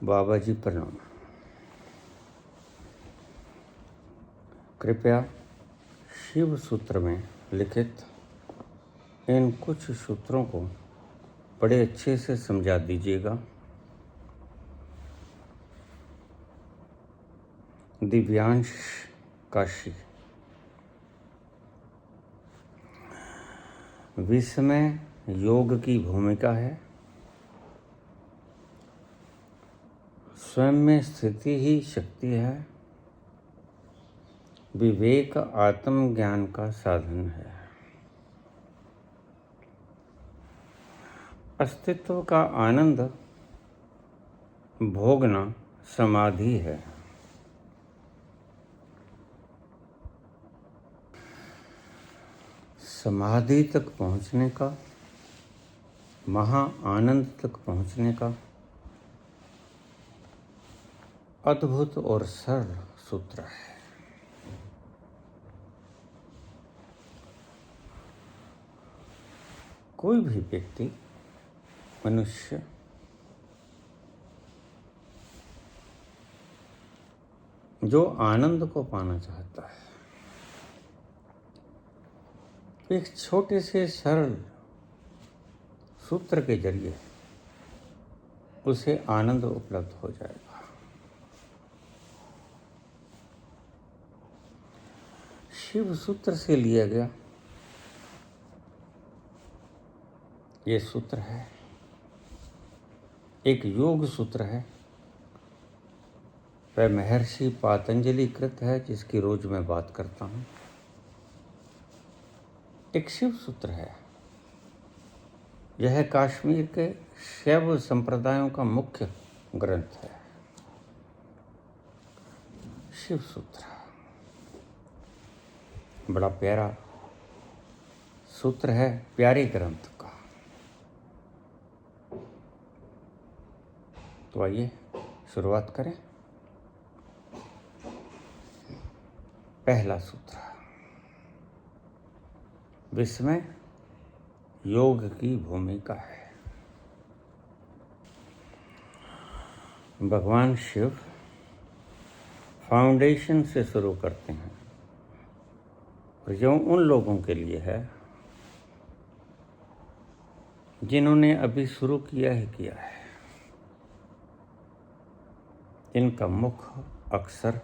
बाबा जी प्रणाम। कृपया शिव सूत्र में लिखित इन कुछ सूत्रों को बड़े अच्छे से समझा दीजिएगा। दिव्यांश काशी। विश्व में योग की भूमिका है। स्वयं में स्थिति ही शक्ति है। विवेक आत्मज्ञान का साधन है। अस्तित्व का आनंद भोगना समाधि है। समाधि तक पहुंचने का, महा आनंद तक पहुंचने का अद्भुत और सरल सूत्र है। कोई भी व्यक्ति, मनुष्य जो आनंद को पाना चाहता है, एक छोटे से सरल सूत्र के जरिए उसे आनंद उपलब्ध हो जाएगा। शिव सूत्र से लिया गया ये सूत्र है, एक योग सूत्र है। वह महर्षि पातंजलि कृत है, जिसकी रोज मैं बात करता हूँ। एक शिव सूत्र है। यह कश्मीर के शैव संप्रदायों का मुख्य ग्रंथ है। शिव सूत्र बड़ा प्यारा सूत्र है, प्यारे ग्रंथ का। तो आइए शुरुआत करें। पहला सूत्र, विश्व में योग की भूमिका है। भगवान शिव फाउंडेशन से शुरू करते हैं, और जो उन लोगों के लिए है जिन्होंने अभी शुरू किया है। इनका मुख अक्सर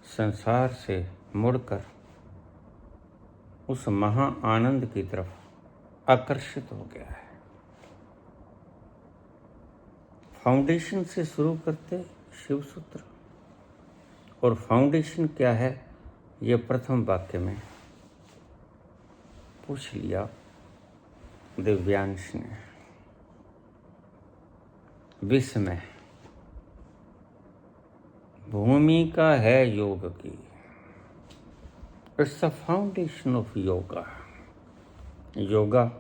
संसार से मुड़कर उस महा आनंद की तरफ आकर्षित हो गया है। फाउंडेशन से शुरू करते शिव सूत्र, और फाउंडेशन क्या है ये प्रथम वाक्य में पूछ लिया दिव्यांश ने। विश्व में भूमिका है योग की। It's the foundation of yoga. Yoga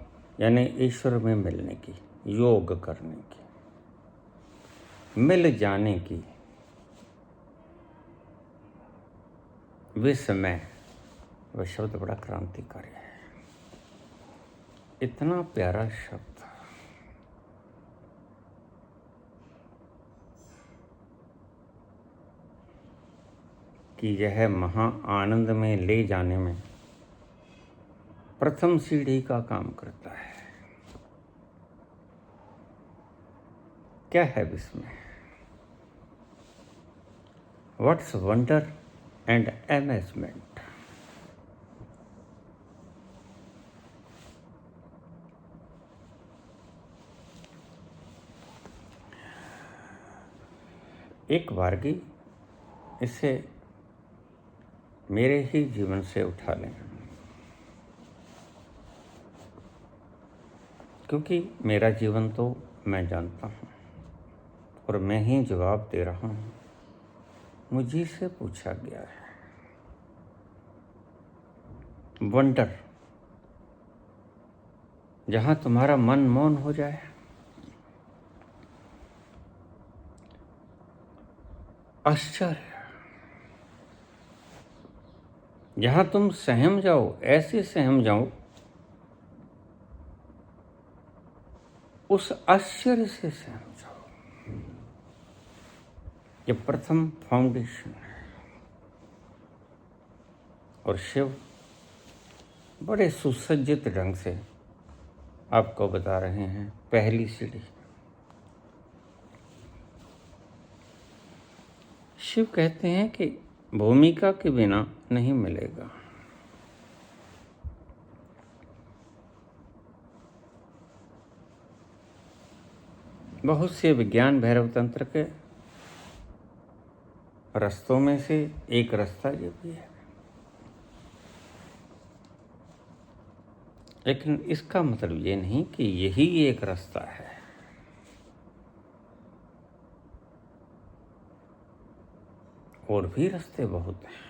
यानी ईश्वर में मिलने की, योग करने की, मिल जाने की। विश्व में, वह शब्द बड़ा क्रांतिकारी है। इतना प्यारा शब्द कि यह महा आनंद में ले जाने में प्रथम सीढ़ी का काम करता है। क्या है विश्व में? What's wonder and amazement. एक बारगी इसे मेरे ही जीवन से उठा लें, क्योंकि मेरा जीवन तो मैं जानता हूँ और मैं ही जवाब दे रहा हूँ। मुझे से पूछा गया है। वंडर, जहाँ तुम्हारा मन मौन हो जाए, आश्चर्य, जहाँ तुम सहम जाओ, ऐसे सहम जाओ, उस आश्चर्य से सहम जाओ। ये प्रथम फाउंडेशन है। और शिव बड़े सुसज्जित ढंग से आपको बता रहे हैं पहली सीढ़ी। शिव कहते हैं कि भूमिका के बिना नहीं मिलेगा। बहुत से विज्ञान भैरव तंत्र के रास्तों में से एक रास्ता ये भी है, लेकिन इसका मतलब ये नहीं कि यही एक रास्ता है। और भी रास्ते बहुत हैं,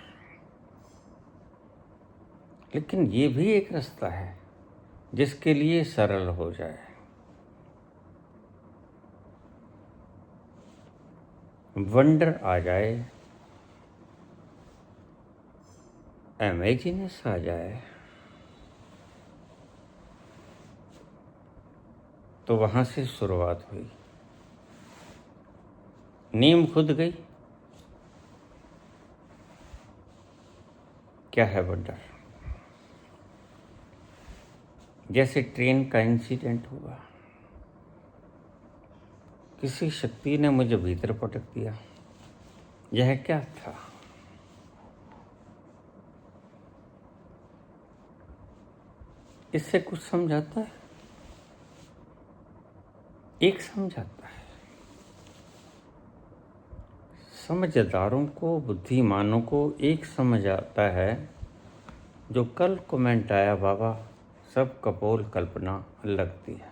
लेकिन ये भी एक रास्ता है जिसके लिए सरल हो जाए, वंडर आ जाए, इमेजिनेस आ जाए, तो वहां से शुरुआत हुई। नीम खुद गई। क्या है वंडर? जैसे ट्रेन का इंसिडेंट हुआ, किसी शक्ति ने मुझे भीतर पटक दिया। यह क्या था? इससे कुछ समझाता है? एक समझाता है। समझदारों को, बुद्धिमानों को एक समझ आता है, जो कल कमेंट आया, बाबा सब कपोल कल्पना लगती है।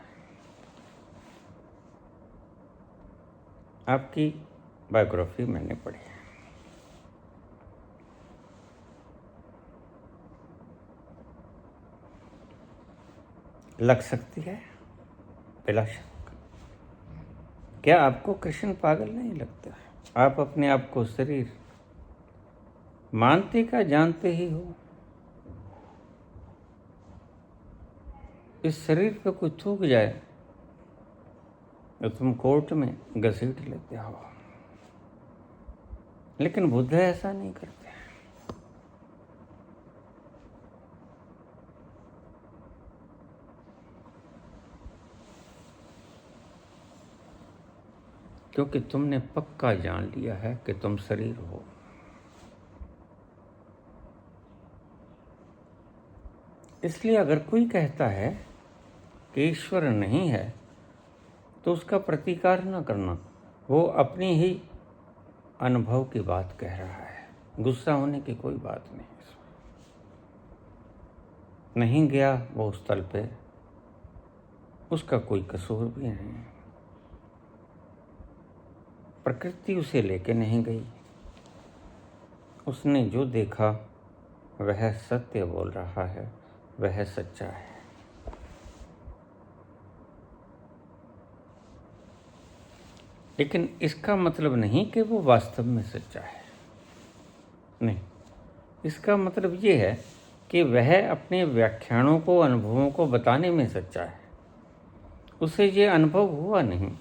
आपकी बायोग्राफी मैंने पढ़ी है। लग सकती है बिला शक। क्या आपको कृष्ण पागल नहीं लगता? आप अपने आप को शरीर मानते का जानते ही हो। इस शरीर पे कोई थूक जाए तो तुम कोर्ट में घसीट लेते हो, लेकिन बुद्ध ऐसा नहीं करते। क्योंकि तुमने पक्का जान लिया है कि तुम शरीर हो। इसलिए अगर कोई कहता है कि ईश्वर नहीं है तो उसका प्रतिकार न करना। वो अपनी ही अनुभव की बात कह रहा है, गुस्सा होने की कोई बात नहीं। नहीं गया वो उस तल पे, उसका कोई कसूर भी नहीं। प्रकृति उसे लेके नहीं गई। उसने जो देखा वह सत्य बोल रहा है, वह सच्चा है। लेकिन इसका मतलब नहीं कि वो वास्तव में सच्चा है। नहीं, इसका मतलब ये है कि वह अपने व्याख्यानों को, अनुभवों को बताने में सच्चा है। उसे ये अनुभव हुआ नहीं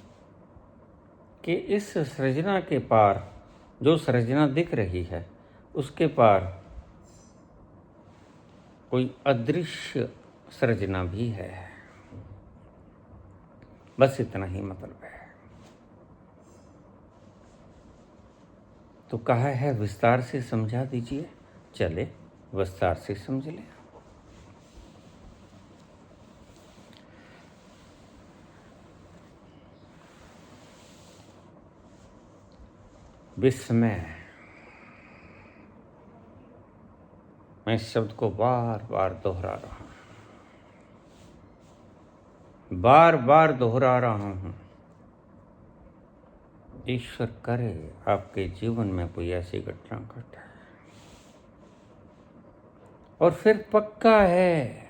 कि इस सृजना के पार, जो सृजना दिख रही है, उसके पार कोई अदृश्य सृजना भी है। बस इतना ही मतलब है। तो कहा है विस्तार से समझा दीजिए। चले विस्तार से समझ लें। विस्मय, मैं इस शब्द को बार बार दोहरा रहा हूं, बार बार दोहरा रहा हूं। ईश्वर करे आपके जीवन में कोई ऐसी घटना घटे, और फिर पक्का है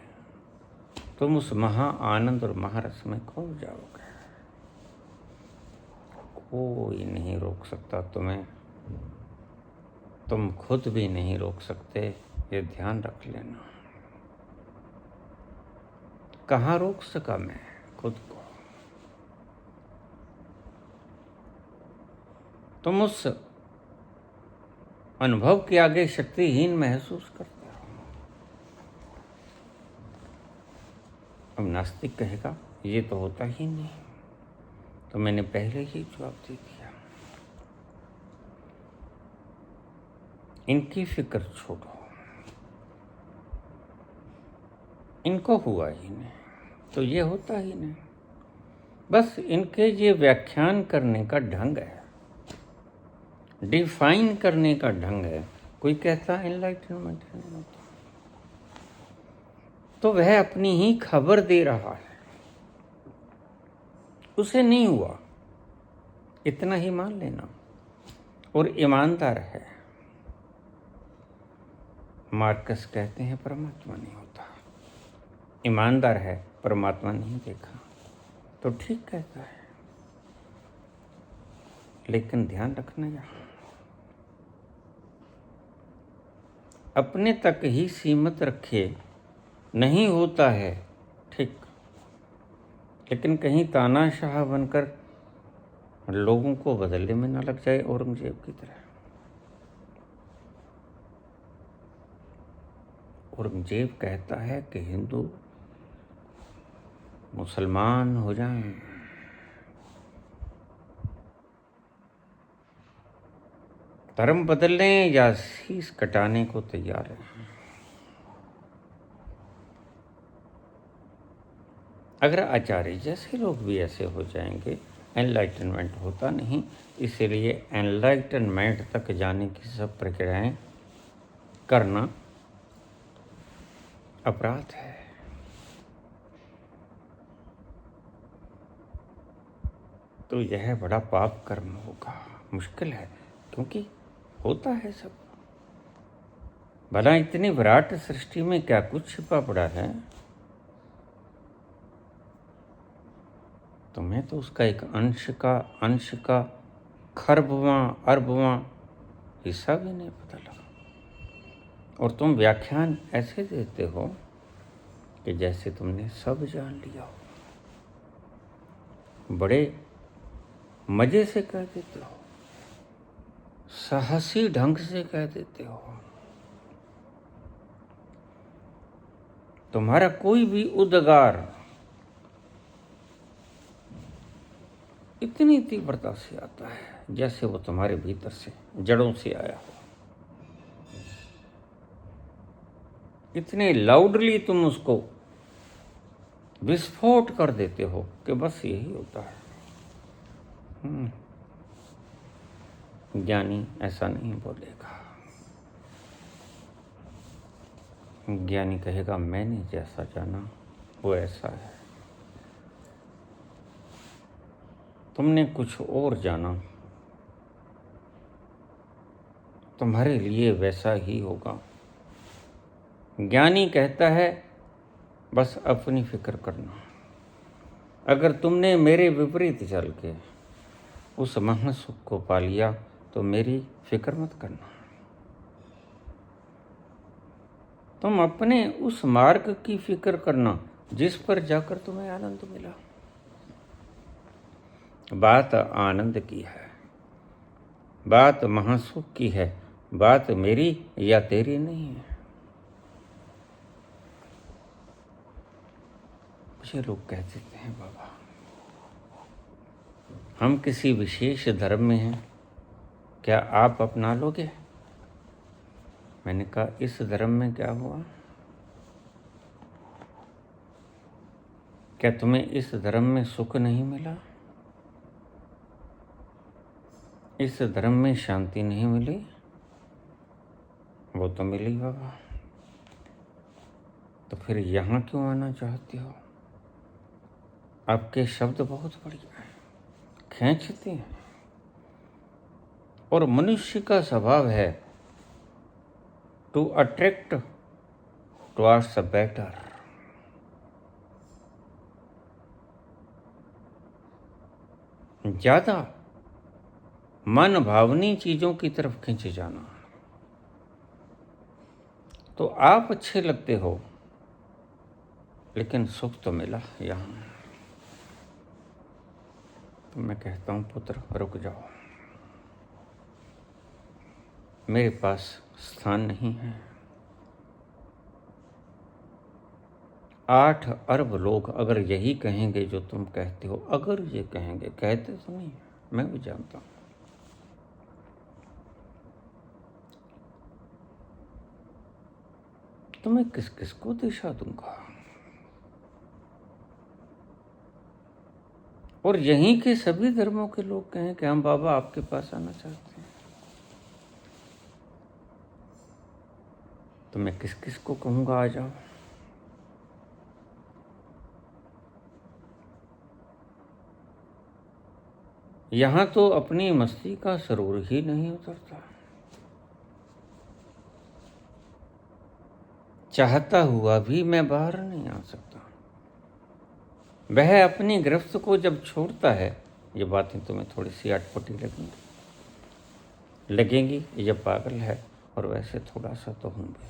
तुम उस महा आनंद और महारस में खो जाओगे। कोई नहीं रोक सकता तुम्हें, तुम खुद भी नहीं रोक सकते, ये ध्यान रख लेना। कहाँ रोक सका मैं खुद को? तुम उस अनुभव के आगे शक्तिहीन महसूस करते हो। अब नास्तिक कहेगा ये तो होता ही नहीं, तो मैंने पहले ही जवाब दे दिया। इनकी फिक्र छोड़ो, इनको हुआ ही नहीं तो ये होता ही नहीं। बस इनके ये व्याख्यान करने का ढंग है, डिफाइन करने का ढंग है। कोई कहता है एनलाइटनमेंट नहीं होता, तो वह अपनी ही खबर दे रहा है, उसे नहीं हुआ इतना ही मान लेना और ईमानदार है। मार्कस कहते हैं परमात्मा नहीं होता, ईमानदार है, परमात्मा नहीं देखा, तो ठीक कहता है। लेकिन ध्यान रखना यहाँ अपने तक ही सीमित रखे, नहीं होता है ठीक, लेकिन कहीं तानाशाह बनकर लोगों को बदलने में न लग जाए औरंगजेब की तरह। औरंगजेब कहता है कि हिंदू मुसलमान हो जाएं, धर्म बदलने या शीश कटाने को तैयार है। अगर आचार्य जैसे लोग भी ऐसे हो जाएंगे, एनलाइटनमेंट होता नहीं। इसीलिए एनलाइटनमेंट तक जाने की सब प्रक्रियाएं करना अपराध है। तो यह बड़ा पाप कर्म होगा, मुश्किल है, क्योंकि होता है सब। भला इतनी विराट सृष्टि में क्या कुछ छिपा पड़ा है? तुम्हें तो उसका एक अंश का खरबवां अरबवां हिस्सा भी नहीं पता लगा, और तुम व्याख्यान ऐसे देते हो कि जैसे तुमने सब जान लिया हो। बड़े मजे से कह देते हो, साहसी ढंग से कह देते हो। तुम्हारा कोई भी उद्गार इतनी तीव्रता से आता है जैसे वो तुम्हारे भीतर से, जड़ों से आया हो। इतने लाउडली तुम उसको विस्फोट कर देते हो कि बस यही होता है। ज्ञानी ऐसा नहीं बोलेगा। ज्ञानी कहेगा मैंने जैसा जाना वो ऐसा है, तुमने कुछ और जाना, तुम्हारे लिए वैसा ही होगा। ज्ञानी कहता है बस अपनी फिक्र करना। अगर तुमने मेरे विपरीत चल के उस महासुख को पा लिया तो मेरी फिक्र मत करना। तुम अपने उस मार्ग की फिक्र करना जिस पर जाकर तुम्हें आनंद मिला। बात आनंद की है, बात महासुख की है, बात मेरी या तेरी नहीं है। मुझे लोग कह देते हैं बाबा हम किसी विशेष धर्म में हैं, क्या आप अपना लोगे? मैंने कहा इस धर्म में क्या हुआ? क्या तुम्हें इस धर्म में सुख नहीं मिला? इस धर्म में शांति नहीं मिली? वो तो मिली बाबा, तो फिर यहाँ क्यों आना चाहते हो? आपके शब्द बहुत बढ़िया हैं, खींचते हैं, और मनुष्य का स्वभाव है to attract towards the better. ज्यादा मन भावनी चीजों की तरफ खींचे जाना। तो आप अच्छे लगते हो, लेकिन सुख तो मिला यहाँ। तो मैं कहता हूँ पुत्र रुक जाओ, मेरे पास स्थान नहीं है। 8 अरब लोग अगर यही कहेंगे जो तुम कहते हो, अगर ये कहेंगे, कहते तो नहीं, मैं भी जानता हूं। तो मैं किस किस को दिशा दूंगा? और यहीं के सभी धर्मों के लोग कहें कि हम बाबा आपके पास आना चाहते हैं, तो मैं किस किस को कहूंगा आ जाओ? यहां तो अपनी मस्ती का सरूर ही नहीं उतरता। चाहता हुआ भी मैं बाहर नहीं आ सकता। वह अपनी गिरफ्त को जब छोड़ता है, ये बातें तुम्हें थोड़ी सी अटपटी लगेंगी, ये पागल है, और वैसे थोड़ा सा तो हूं भी।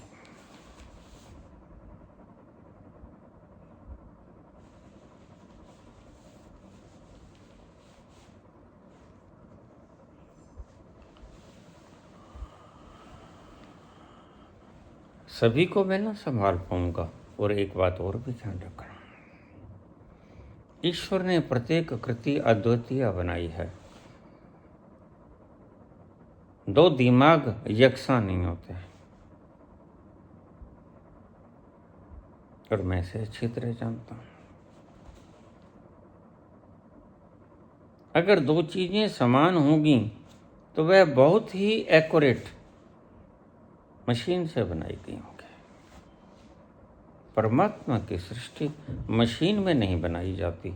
सभी को मैं ना संभाल पाऊंगा। और एक बात और भी ध्यान रखना, ईश्वर ने प्रत्येक कृति अद्वितीय बनाई है। 2 दिमाग यकसा नहीं होते, और मैं इसे अच्छी तरह जानता हूं। अगर 2 चीजें समान होंगी तो वह बहुत ही एक्यूरेट मशीन से बनाई गई होंगी। परमात्मा की सृष्टि मशीन में नहीं बनाई जाती,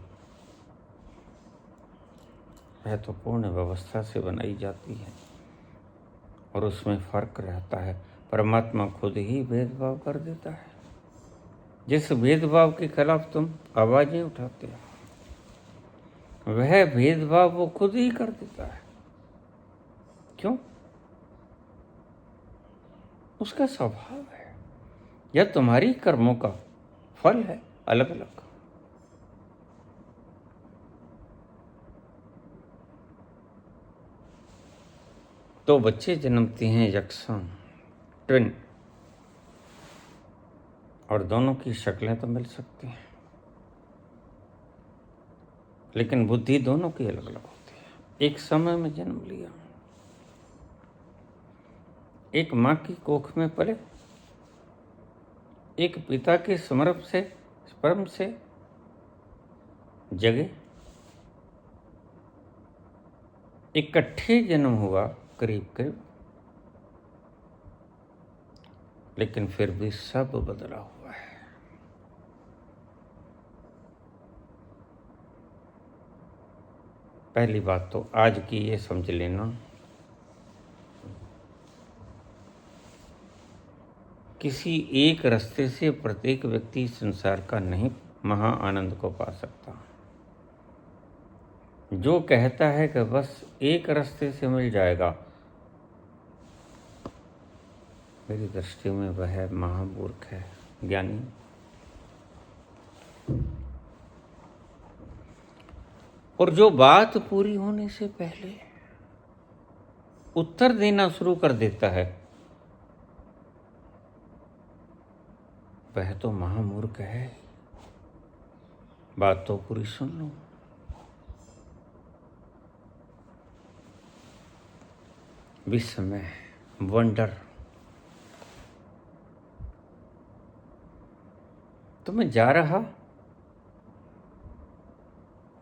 वह तो पूर्ण व्यवस्था से बनाई जाती है, और उसमें फर्क रहता है। परमात्मा खुद ही भेदभाव कर देता है। जिस भेदभाव के खिलाफ तुम आवाजें उठाते हो, वह भेदभाव वो खुद ही कर देता है। क्यों? उसका स्वभाव है, यह तुम्हारी कर्मों का फल है, अलग अलग। तो बच्चे जन्मते हैं यकसा, ट्विन, और दोनों की शक्लें तो मिल सकती हैं, लेकिन बुद्धि दोनों की अलग अलग होती है। एक समय में जन्म लिया, एक माँ की कोख में पले, एक पिता के स्पर्म से जगे, इकट्ठे जन्म हुआ करीब करीब, लेकिन फिर भी सब बदला हुआ है। पहली बात तो आज की ये समझ लेना, किसी एक रास्ते से प्रत्येक व्यक्ति संसार का नहीं महा आनंद को पा सकता। जो कहता है कि बस एक रास्ते से मिल जाएगा, मेरी दृष्टि में वह महामूर्ख है, ज्ञानी। और जो बात पूरी होने से पहले उत्तर देना शुरू कर देता है, वह तो महामूर्ख है। बात तो पूरी सुन लो। विस्मय, वंडर, तो मैं जा रहा,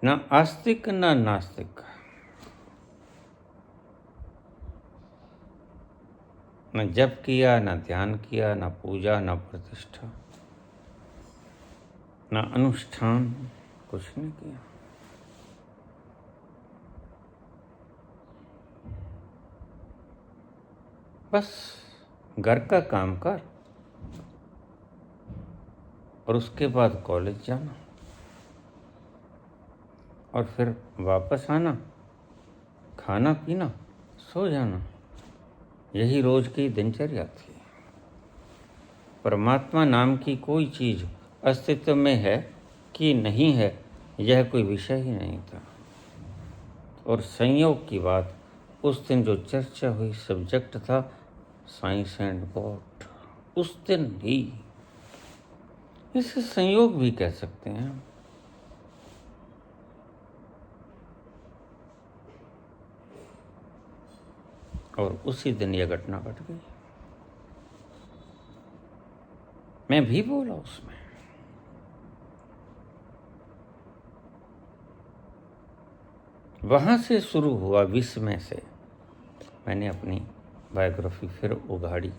ना आस्तिक ना नास्तिक, न जप किया, न ध्यान किया, न पूजा, न प्रतिष्ठा, न अनुष्ठान, कुछ नहीं किया। बस घर का काम कर, और उसके बाद कॉलेज जाना, और फिर वापस आना, खाना पीना, सो जाना। यही रोज की दिनचर्या थी। परमात्मा नाम की कोई चीज अस्तित्व में है कि नहीं है, यह कोई विषय ही नहीं था। और संयोग की बात, उस दिन जो चर्चा हुई सब्जेक्ट था साइंस एंड गॉड, उस दिन ही, इसे संयोग भी कह सकते हैं। और उसी दिन यह घटना घट गई। मैं भी बोला उसमें। वहां से शुरू हुआ विस्मय से मैंने अपनी बायोग्राफी फिर उगाड़ी,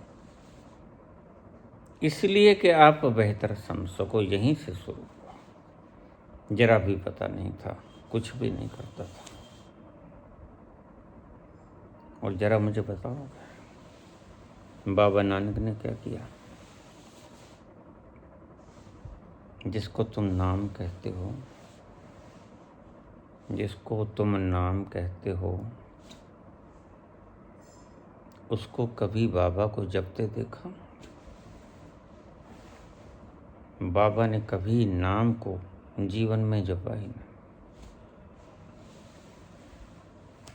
इसलिए कि आप बेहतर समझ सको। यहीं से शुरू हुआ। जरा भी पता नहीं था, कुछ भी नहीं करता था। और जरा मुझे बताओ, बाबा नानक ने क्या किया? जिसको तुम नाम कहते हो, जिसको तुम नाम कहते हो, उसको कभी बाबा को जपते देखा? बाबा ने कभी नाम को जीवन में जपा ही नहीं।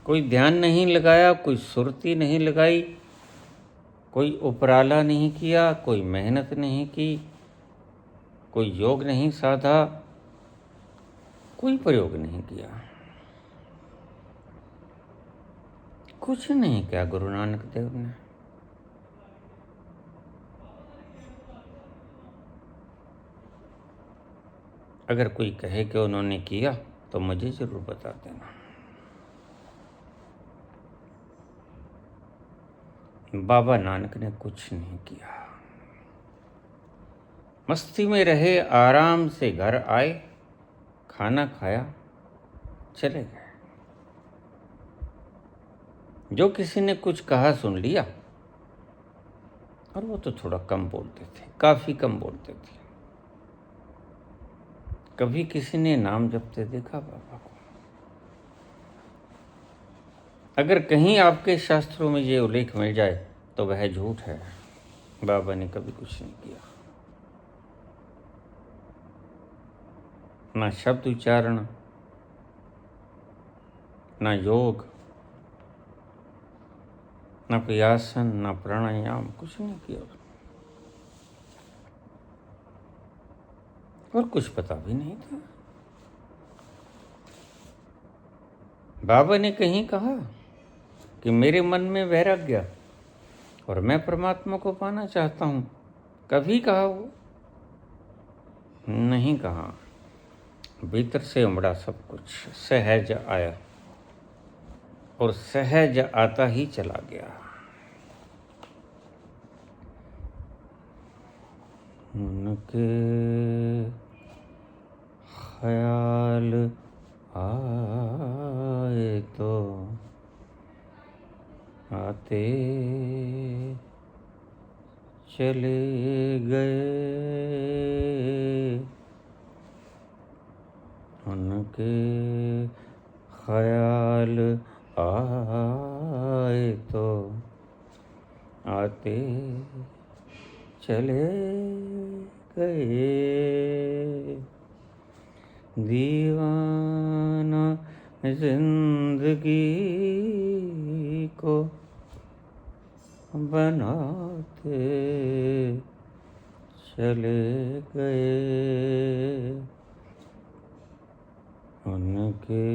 कोई ध्यान नहीं लगाया, कोई सुरती नहीं लगाई, कोई उपराला नहीं किया, कोई मेहनत नहीं की, कोई योग नहीं साधा, कोई प्रयोग नहीं किया, कुछ नहीं किया गुरु नानक देव ने। अगर कोई कहे कि उन्होंने किया तो मुझे जरूर बता देना। बाबा नानक ने कुछ नहीं किया। मस्ती में रहे, आराम से घर आए, खाना खाया, चले गए। जो किसी ने कुछ कहा सुन लिया, और वो तो थोड़ा कम बोलते थे, काफी कम बोलते थे। कभी किसी ने नाम जपते देखा बाबा को? अगर कहीं आपके शास्त्रों में ये उल्लेख मिल जाए तो वह झूठ है। बाबा ने कभी कुछ नहीं किया। ना शब्द उच्चारण, ना योग, ना कोई आसन, ना प्राणायाम, कुछ नहीं किया। और कुछ पता भी नहीं था। बाबा ने कहीं कहा कि मेरे मन में वैराग्य और मैं परमात्मा को पाना चाहता हूं? कभी कहा वो? नहीं कहा। भीतर से उमड़ा सब कुछ, सहज आया और सहज आता ही चला गया। उनके ख्याल आए तो आते चले गए, उनके ख्याल आए तो आते चले गए। दीवाना जिंदगी को बनाते चले गए, उनके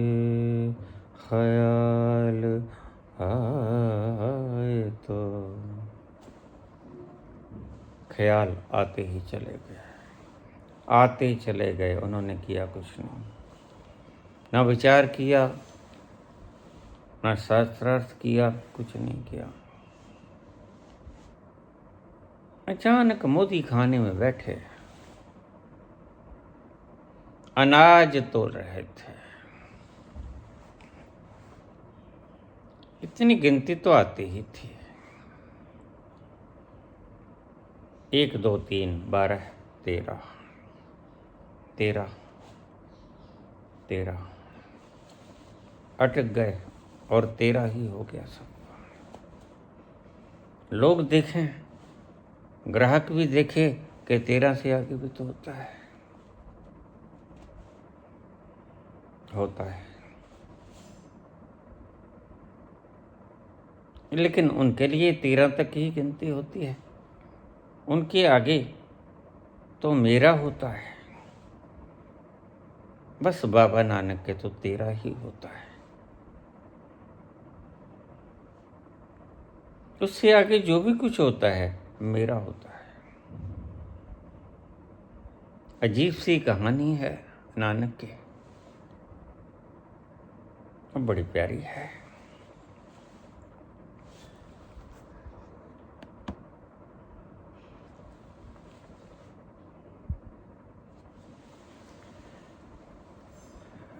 ख्याल आए तो ख्याल आते ही चले गए, आते चले गए। उन्होंने किया कुछ नहीं, ना विचार किया, ना शास्त्रार्थ किया, कुछ नहीं किया। अचानक मोदी खाने में बैठे, अनाज तोल रहे थे। इतनी गिनती तो आती ही थी, 1 2 3 12 13 13 13 अटक गए और 13 ही हो गया सब। लोग देखें, ग्राहक भी देखे कि 13 से आगे भी तो होता है, होता है। लेकिन उनके लिए 13 तक ही गिनती होती है, उनके आगे तो मेरा होता है। बस बाबा नानक के तो 13 ही होता है, उससे आगे जो भी कुछ होता है मेरा होता है। अजीब सी कहानी है नानक की, बड़ी प्यारी है।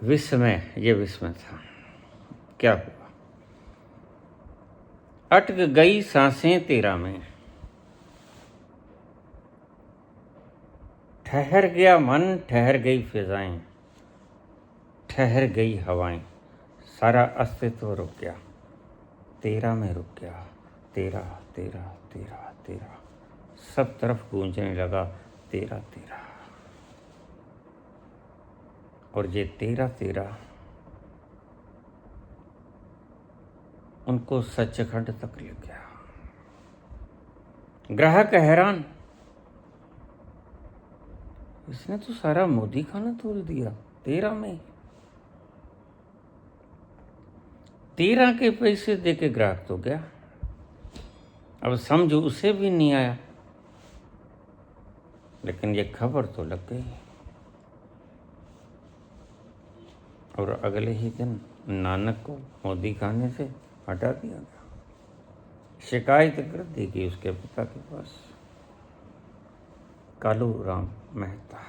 विस्मय, ये विस्मय था। क्या हुआ? अटक गई सांसें 13 में, ठहर गया मन, ठहर गई फिजाएं, ठहर गई हवाएं, सारा अस्तित्व रुक गया, 13 में रुक गया। 13 13 13 13, सब तरफ गूंजने लगा 13 13। और ये 13 13 उनको सचखंड तक ले गया। ग्राहक हैरान, इसने तो सारा मोदी खाना तोड़ दिया 13 में। 13 के पैसे देके ग्राहक तो गया, अब समझो उसे भी नहीं आया, लेकिन ये खबर तो लग गई। और अगले ही दिन नानक को मोदी खाने से हटा दिया गया। शिकायत कर दी गई उसके पिता के पास, कालू राम मेहता,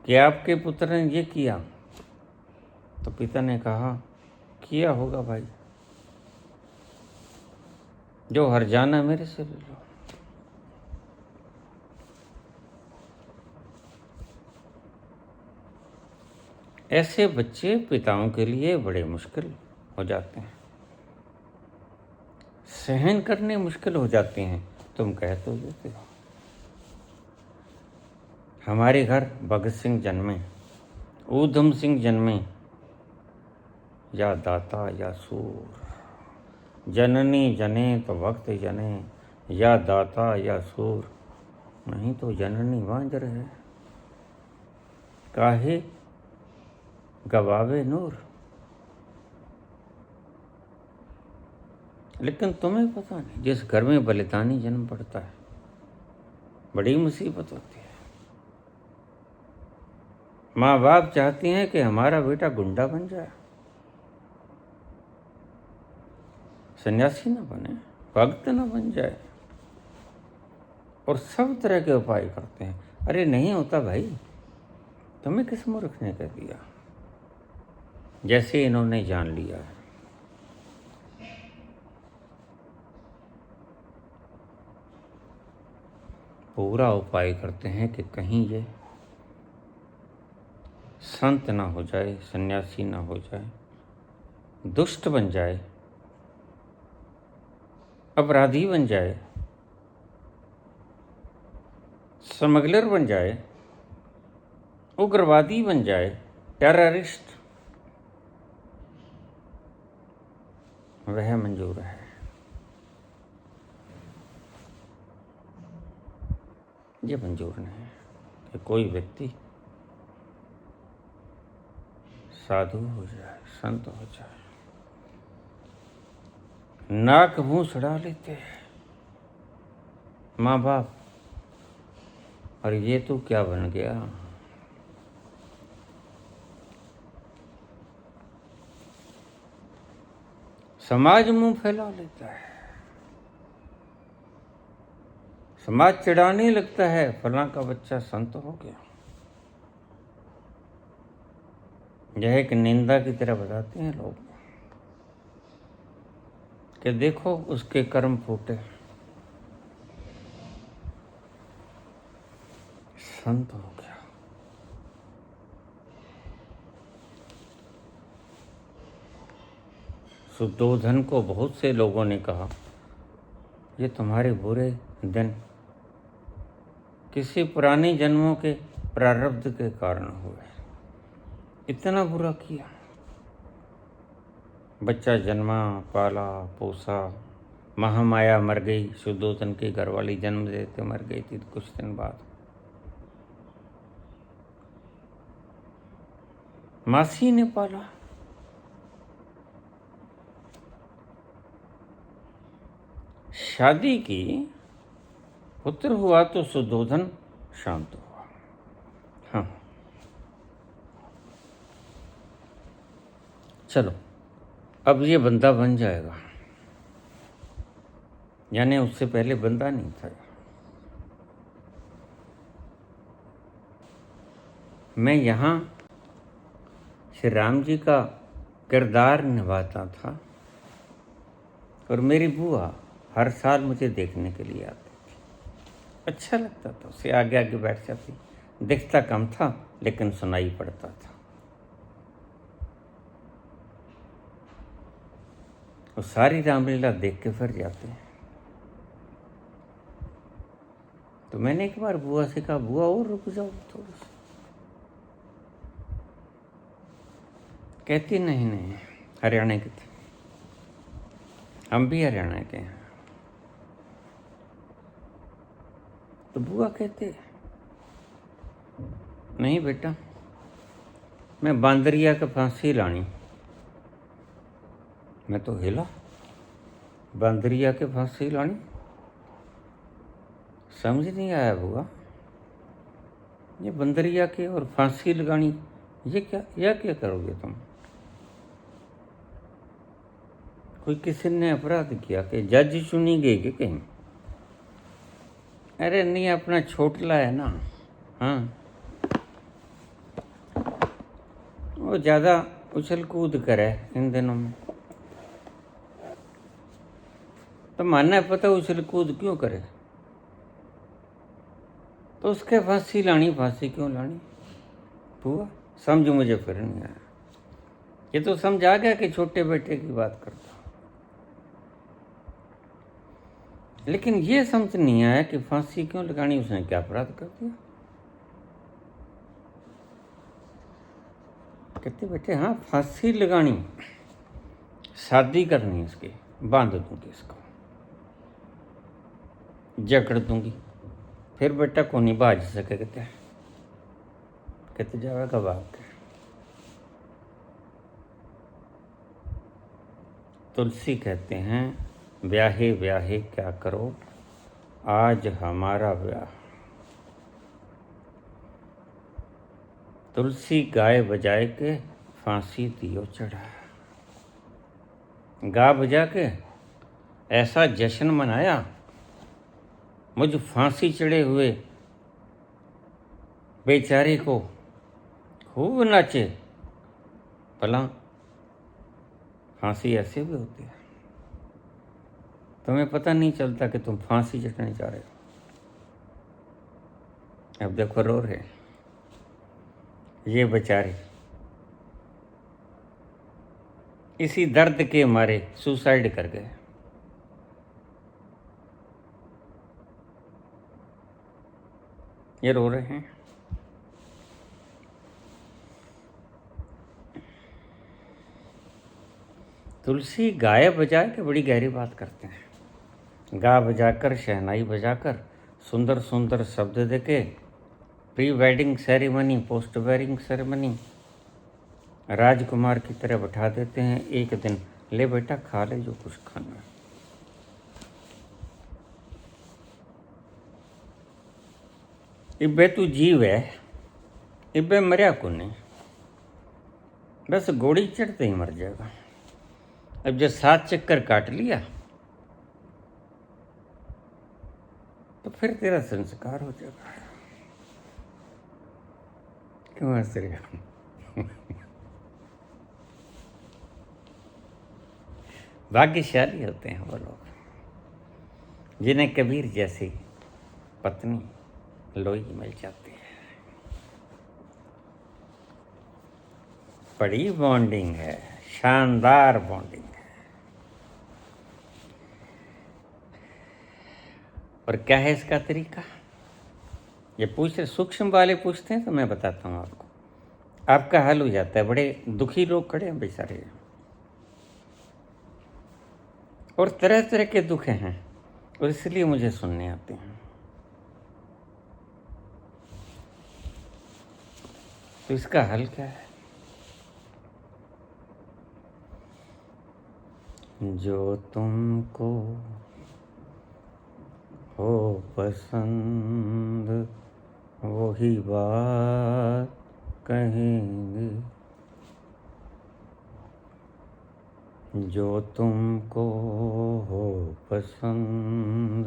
कि आपके पुत्र ने ये किया। तो पिता ने कहा, किया होगा भाई, जो हर्जाना मेरे से ले लो। ऐसे बच्चे पिताओं के लिए बड़े मुश्किल हो जाते हैं, सहन करने मुश्किल हो जाते हैं। तुम कह तो देते हो। हमारे घर भगत सिंह जन्मे, ऊधम सिंह जन्मे, या दाता या सूर, जननी जने तो भक्त जने, या दाता या सूर, नहीं तो जननी वांझर है, काहे गवावे नूर। लेकिन तुम्हें पता नहीं, जिस घर में बलिदानी जन्म पड़ता है बड़ी मुसीबत होती है। माँ बाप चाहती हैं कि हमारा बेटा गुंडा बन जाए, सन्यासी ना बने, भक्त ना बन जाए, और सब तरह के उपाय करते हैं। अरे नहीं होता भाई, तुम्हें किस मूर्ख ने कह दिया? जैसे इन्होंने जान लिया है। पूरा उपाय करते हैं कि कहीं ये संत ना हो जाए, सन्यासी ना हो जाए, दुष्ट बन जाए, अपराधी बन जाए, स्मगलर बन जाए, उग्रवादी बन जाए, टेररिस्ट, वह मंजूर है। ये मंजूर नहीं है कि कोई व्यक्ति साधु हो जाए, संत हो जाए। नाक मुंह सड़ा लेते हैं माँ बाप, और ये तो क्या बन गया। समाज मुंह फैला लेता है, समाज चिढ़ाने लगता है, फलां का बच्चा संत हो गया। यह एक निंदा की तरह बताते हैं लोग कि देखो उसके कर्म फूटे, संत हो गया। शुद्धोधन को बहुत से लोगों ने कहा, ये तुम्हारे बुरे दिन किसी पुराने जन्मों के प्रारब्ध के कारण हुए, इतना बुरा किया। बच्चा जन्मा, पाला पोसा, महामाया मर गई, सुदोधन की घरवाली जन्म देते मर गई थी कुछ दिन बाद। मासी ने पाला। शादी की, पुत्र हुआ तो सुदोधन शांत हुआ। हाँ, चलो अब ये बंदा बन जाएगा, यानी उससे पहले बंदा नहीं था। मैं यहाँ श्री राम जी का किरदार निभाता था और मेरी बुआ हर साल मुझे देखने के लिए आती थी। अच्छा लगता था, उससे आगे आगे बैठ जाती। दिखता कम था लेकिन सुनाई पड़ता था। वो सारी रामलीला देख के फिर जाते हैं। तो मैंने एक बार बुआ से कहा, बुआ और रुक जाओ थोड़ी सी। कहती नहीं नहीं, हरियाणा की थी, हम भी हरियाणा के हैं। तो बुआ कहते, नहीं बेटा, मैं बांदरिया के फांसी लानी। मैं तो हिला, बांदरिया के फांसी लानी, समझ नहीं आया बुआ, ये बंदरिया के और फांसी लगानी, ये क्या करोगे तुम? कोई किसी ने अपराध किया कि जज चुनी गई कि कहीं? अरे नहीं, अपना छोटला है ना, हाँ, वो ज़्यादा उछल कूद करे इन दिनों में। तो मानना पता उछल कूद क्यों करे, तो उसके फांसी लानी, फांसी क्यों लानी? बुआ समझ मुझे फिर नहीं आया। ये तो समझ आ गया कि छोटे बेटे की बात करता, लेकिन ये समझ नहीं आया कि फांसी क्यों लगानी, उसने क्या अपराध कर दिया। कहते बेटे हाँ फांसी लगानी, शादी करनी इसकी, बांध दूंगी इसको, जकड़ दूंगी, फिर बेटा को नहीं बाज सके। कहते जाएगा बाप के। तुलसी कहते हैं, ब्याहे ब्याहे क्या करो, आज हमारा ब्याह। तुलसी गाय बजाए के फांसी दियो चढ़ा। गा बजा के ऐसा जश्न मनाया, मुझ फांसी चढ़े हुए बेचारे को खूब नाचे। भला फांसी ऐसे भी होती है, तुम्हें पता नहीं चलता कि तुम फांसी चढ़ने जा रहे हो। अब देखो रो रहे ये बेचारे, इसी दर्द के मारे सुसाइड कर गए। ये रो रहे हैं। तुलसी गाय बजा के बड़ी गहरी बात करते हैं। गा बजाकर, शहनाई बजाकर, सुंदर सुंदर शब्द देके, pre wedding ceremony, post wedding ceremony, राजकुमार की तरह बैठा देते हैं। एक दिन ले बेटा खा ले जो कुछ खाना है। इब्बे तू जीव है, इब्बे मरिया को नहीं, बस गोली चढ़ते ही मर जाएगा। अब जो 7 चक्कर काट लिया तो फिर तेरा संस्कार हो जाएगा। क्यों हंस रहे हो? भाग्यशाली होते हैं वो लोग जिन्हें कबीर जैसी पत्नी लोई मिल जाती है। बड़ी बॉन्डिंग है, शानदार बॉन्डिंग है। और क्या है इसका तरीका? ये पूछ सूक्ष्म वाले पूछते हैं तो मैं बताता हूँ आपको, आपका हल हो जाता है। बड़े दुखी लोग खड़े हैं बेचारे, और तरह तरह के दुख हैं और इसलिए मुझे सुनने आते हैं। तो इसका हल क्या है? जो तुमको हो पसंद वही बात कहेंगे, जो तुमको हो पसंद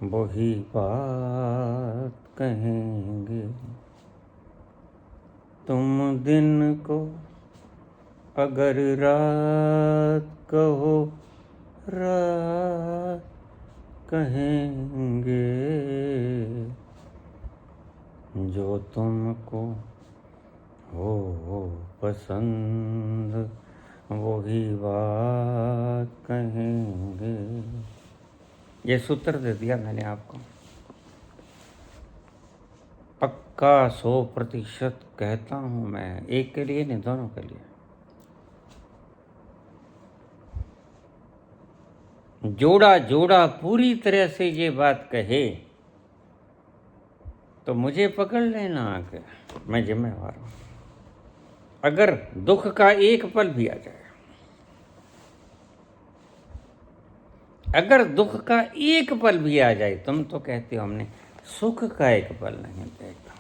वही बात कहेंगे। तुम दिन को अगर रात कहो रात कहेंगे, जो तुमको हो पसंद वही बात कहेंगे। ये सूत्र दे दिया मैंने आपको। पक्का 100% कहता हूँ मैं, एक के लिए नहीं, दोनों के लिए। जोड़ा जोड़ा पूरी तरह से ये बात कहे तो मुझे पकड़ लेना आके, मैं जिम्मेवार हूँ। अगर दुख का एक पल भी आ जाए, अगर दुख का एक पल भी आ जाए, तुम तो कहते हो हमने सुख का एक पल नहीं देखा।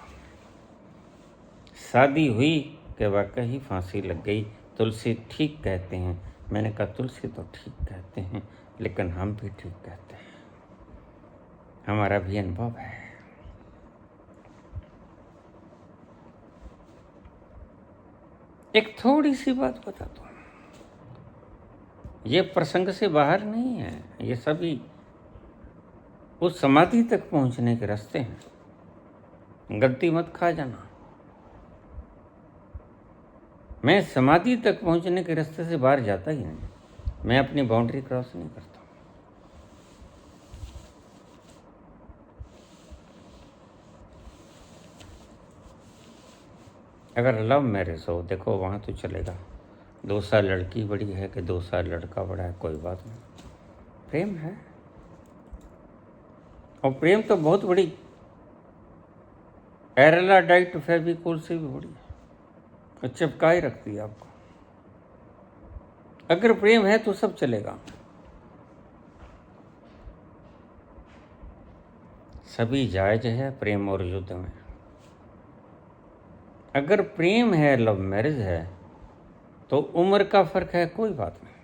शादी हुई कि वाकई फांसी लग गई, तुलसी ठीक कहते हैं। मैंने कहा तुलसी तो ठीक कहते हैं, लेकिन हम भी ठीक कहते हैं, हमारा भी अनुभव है। एक थोड़ी सी बात बता दो, ये प्रसंग से बाहर नहीं है, ये सभी उस समाधि तक पहुंचने के रास्ते हैं। गलती मत खा जाना, मैं समाधि तक पहुंचने के रास्ते से बाहर जाता ही नहीं, मैं अपनी बाउंड्री क्रॉस नहीं करता। अगर लव मैरिज हो, देखो वहाँ तो चलेगा, 2 साल लड़की बड़ी है कि 2 साल लड़का बड़ा है, कोई बात नहीं, प्रेम है। और प्रेम तो बहुत बड़ी एरेलाडाइट फेविकोल से भी बड़ी है, चिपका ही रखती है आपको। अगर प्रेम है तो सब चलेगा, सभी जायज है प्रेम और युद्ध में। अगर प्रेम है, लव मैरिज है, तो उम्र का फर्क है, कोई बात नहीं।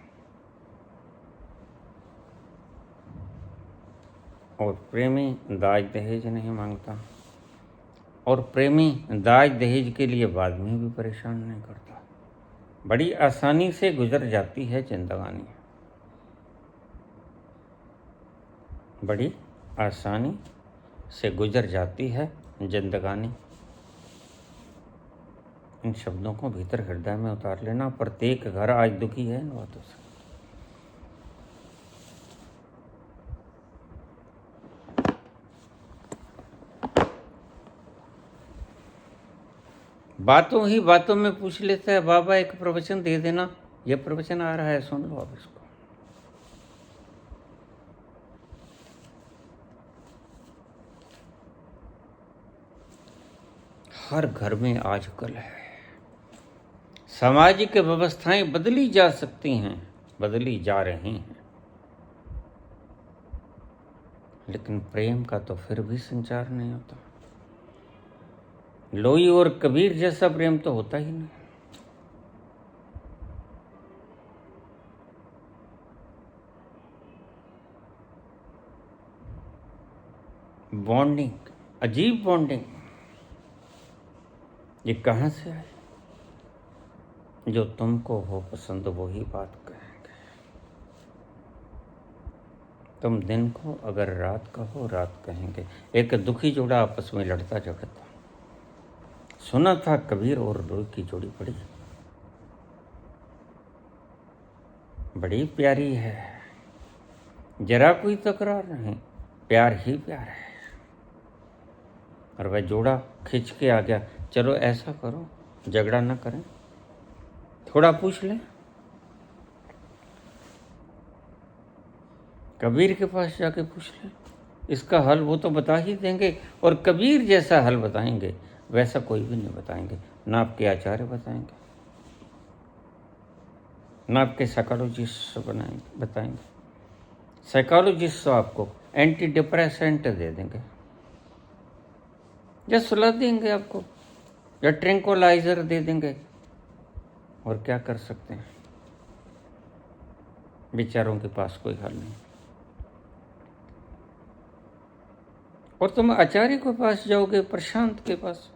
और प्रेमी दाज दहेज नहीं मांगता, और प्रेमी दाज दहेज के लिए बाद में भी परेशान नहीं करता। बड़ी आसानी से गुजर जाती है जिंदगानी, बड़ी आसानी से गुजर जाती है जिंदगानी। इन शब्दों को भीतर हृदय में उतार लेना। प्रत्येक घर आज दुखी है इन बातों से। बातों ही बातों में पूछ लेता है, बाबा एक प्रवचन दे देना, ये प्रवचन आ रहा है, सुन लो अब इसको। हर घर में आजकल है, सामाजिक व्यवस्थाएं बदली जा सकती हैं, बदली जा रही हैं, लेकिन प्रेम का तो फिर भी संचार नहीं होता। लोई और कबीर जैसा प्रेम तो होता ही नहीं। बॉन्डिंग, अजीब बॉन्डिंग, ये कहाँ से आई? जो तुमको हो पसंद वही बात कहेंगे। तुम दिन को अगर रात कहो रात कहेंगे। एक दुखी जोड़ा आपस में लड़ता झगड़ता, सुना था कबीर और लोई की जोड़ी बड़ी प्यारी है, जरा कोई तकरार नहीं, प्यार ही प्यार है। और वह जोड़ा खिंच के आ गया, चलो ऐसा करो, झगड़ा ना करें, थोड़ा पूछ लें। कबीर के पास जाके पूछ ले, इसका हल वो तो बता ही देंगे, और कबीर जैसा हल बताएंगे वैसा कोई भी नहीं बताएंगे। ना आपके आचार्य बताएंगे, ना आपके साइकोलॉजिस्ट बताएंगे। साइकोलॉजिस्ट तो आपको एंटी डिप्रेसेंट दे देंगे, या सुला देंगे आपको, या ट्रैंक्विलाइजर दे देंगे, और क्या कर सकते हैं। बेचारों के पास कोई हल नहीं। और तुम आचार्य के पास जाओगे, प्रशांत के पास,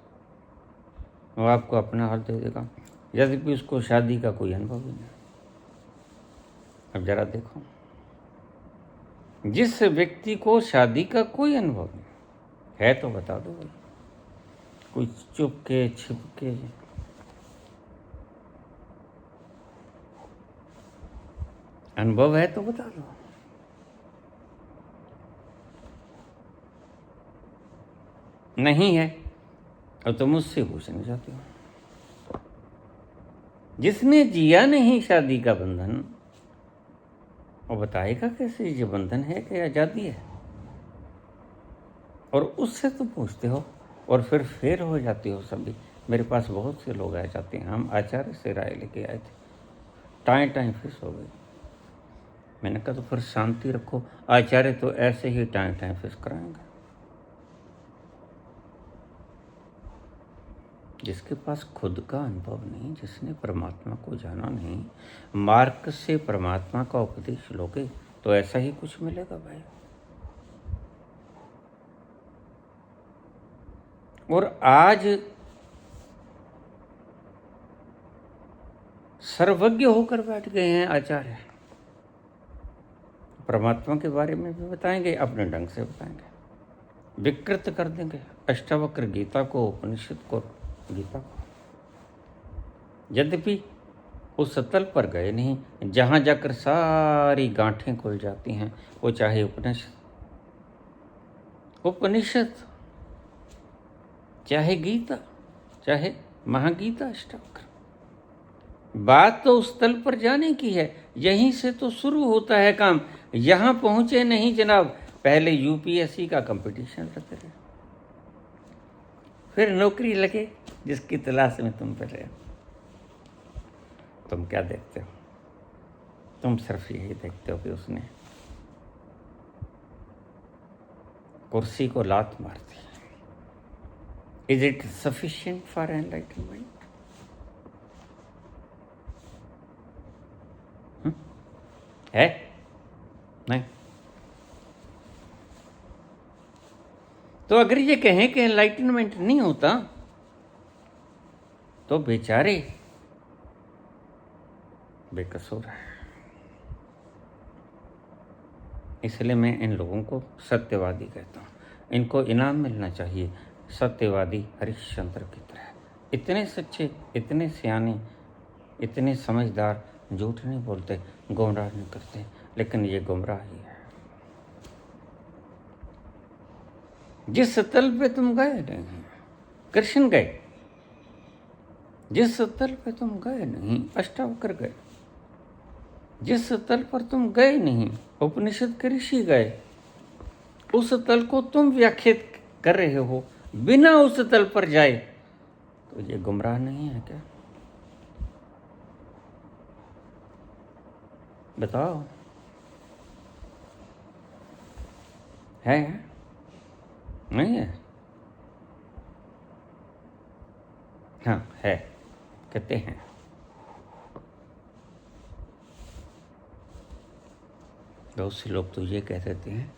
वो आपको अपना हल दे देगा, यद्यपि उसको शादी का कोई अनुभव ही नहीं। अब जरा देखो, जिस व्यक्ति को शादी का कोई अनुभव नहीं है तो बता दो भाई, कोई चुप के छिप के अनुभव है तो बता दो। नहीं है और तुम मुझसे पूछना चाहते हो। जिसने जिया नहीं शादी का बंधन, वो बताएगा कैसे ये बंधन है कि आज़ादी है। और उससे तुम पूछते हो और फिर फेर हो जाती हो सभी। मेरे पास बहुत से लोग आ जाते हैं, हम आचार्य से राय लेके आए थे, टाइम फिस हो गई। मैंने कहा तो फिर शांति रखो, आचार्य तो ऐसे ही टाइम फिस कराएंगे। जिसके पास खुद का अनुभव नहीं, जिसने परमात्मा को जाना नहीं, मार्ग से परमात्मा का उपदेश लोगे तो ऐसा ही कुछ मिलेगा भाई। और आज सर्वज्ञ होकर बैठ गए हैं आचार्य, परमात्मा के बारे में भी बताएंगे, अपने ढंग से बताएंगे, विकृत कर देंगे अष्टावक्र गीता को, उपनिषद को, गीता को। यद्यपि उस तल पर गए नहीं जहाँ जाकर सारी गांठें खुल जाती हैं, वो चाहे उपनिषद चाहे गीता, चाहे महागीता, अष्टावक्र। बात तो उस तल पर जाने की है, यहीं से तो शुरू होता है काम। यहाँ पहुँचे नहीं जनाब, पहले यूपीएससी का कंपटीशन रखते रहे, फिर नौकरी लगे जिसकी तलाश में तुम कर रहे हो। तुम क्या देखते हो? तुम सिर्फ यही देखते हो कि उसने कुर्सी को लात मार दी। Is it sufficient for enlightenment? है? नहीं। तो अगर ये कहें कि एनलाइटनमेंट नहीं होता तो बेचारे बेकसूर है। इसलिए मैं इन लोगों को सत्यवादी कहता हूँ। इनको इनाम मिलना चाहिए, सत्यवादी हरिश्चंद्र की तरह। इतने सच्चे, इतने सियाने, इतने समझदार, झूठ नहीं बोलते, गुमराह नहीं करते, लेकिन ये गुमराह ही है। जिस तल पे तुम गए नहीं, कृष्ण गए, जिस तल पे तुम गए नहीं, अष्टावक्र गए, जिस तल पर तुम गए नहीं, उपनिषद के ऋषि गए, उस तल को तुम व्याख्यात कर रहे हो बिना उस तल पर जाए, तो ये गुमराह नहीं है क्या? बताओ, है? नहीं है? हाँ है, कहते हैं। बहुत से लोग तो ये कह देते हैं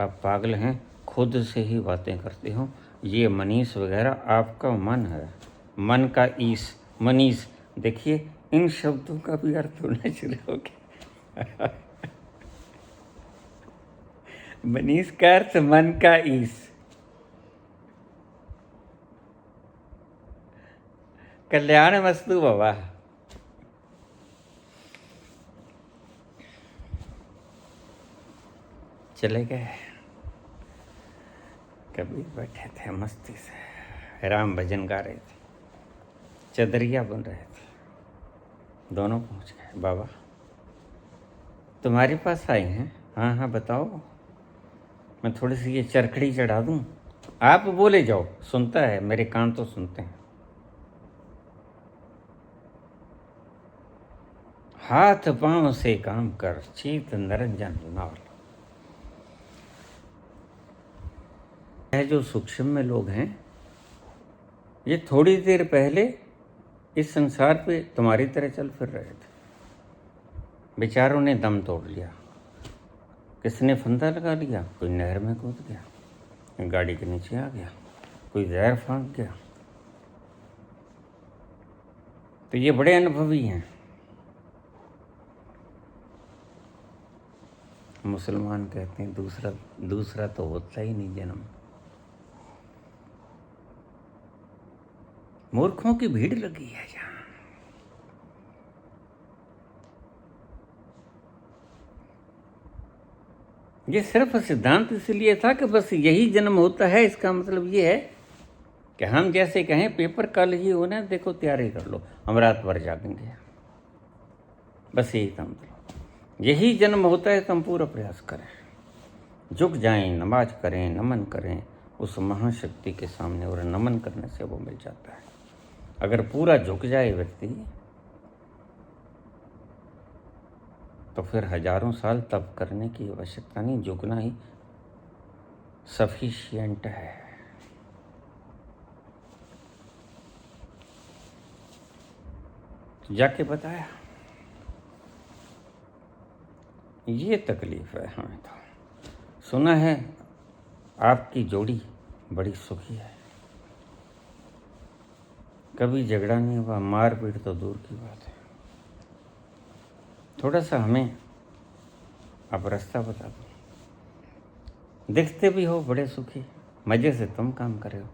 आप पागल हैं, खुद से ही बातें करते हो, ये मनीष वगैरह आपका मन है, मन का ईश, मनीष। देखिए इन शब्दों का भी अर्थ होना शुरू हो गया। मनीष का अर्थ मन का ईश। कल्याण वस्तु बाबा। चले गए। कबीर बैठे थे मस्ती से, राम भजन गा रहे थे, चदरिया बुन रहे थे, दोनों पहुंच गए। बाबा तुम्हारे पास आए हैं? हाँ हाँ बताओ, मैं थोड़ी सी ये चरखड़ी चढ़ा दूँ? आप बोले जाओ, सुनता है, मेरे कान तो सुनते हैं। हाथ पांव से काम कर, चीत निरंजन नाल। यह जो सूक्ष्म में लोग हैं, ये थोड़ी देर पहले इस संसार पे तुम्हारी तरह चल फिर रहे थे। बेचारों ने दम तोड़ लिया, किसने फंदा लगा लिया, कोई नहर में कूद गया, गाड़ी के नीचे आ गया, कोई जहर फांक गया। तो ये बड़े अनुभवी हैं। मुसलमान कहते हैं दूसरा तो होता ही नहीं जन्म। मूर्खों की भीड़ लगी है यहाँ। ये सिर्फ सिद्धांत इसलिए था कि बस यही जन्म होता है। इसका मतलब ये है कि हम जैसे कहें पेपर कल ही होना, देखो तैयारी कर लो, हम रात भर जागेंगे, बस यही था मतलब। यही जन्म होता है तो हम पूरा प्रयास करें, झुक जाएं, नमाज करें, नमन करें उस महाशक्ति के सामने, और नमन करने से वो मिल जाता है। अगर पूरा झुक जाए व्यक्ति तो फिर हजारों साल तप करने की आवश्यकता नहीं, झुकना ही सफिशिएंट है। जाके बताया, ये तकलीफ है हमें। तो सुना है आपकी जोड़ी बड़ी सुखी है, कभी झगड़ा नहीं हुआ, मारपीट तो दूर की बात है। थोड़ा सा हमें आप रास्ता बता दो। दिखते भी हो बड़े सुखी, मज़े से तुम काम कर रहे हो,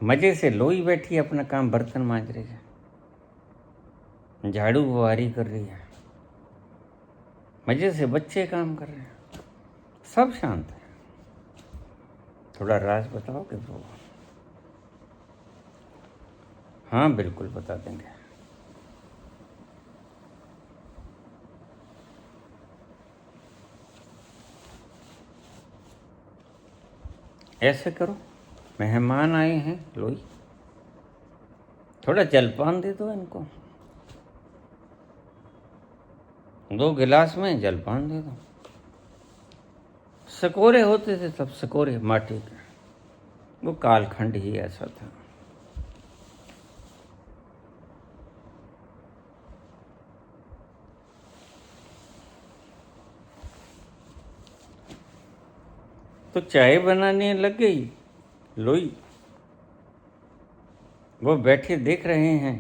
मज़े से लोई बैठी अपना काम, बर्तन मांज रही है, झाड़ू बुहारी कर रही है, मज़े से बच्चे काम कर रहे हैं, सब शांत है। थोड़ा राज बताओगे प्रभु? हाँ बिल्कुल बता देंगे। ऐसे करो, मेहमान आए हैं, लोई थोड़ा जलपान दे दो इनको, 2 गिलास में जलपान दे दो। सकोरे होते थे तब, सकोरे माटी के, वो कालखंड ही ऐसा था। तो चाय बनाने लग गई लोई, वो बैठे देख रहे हैं,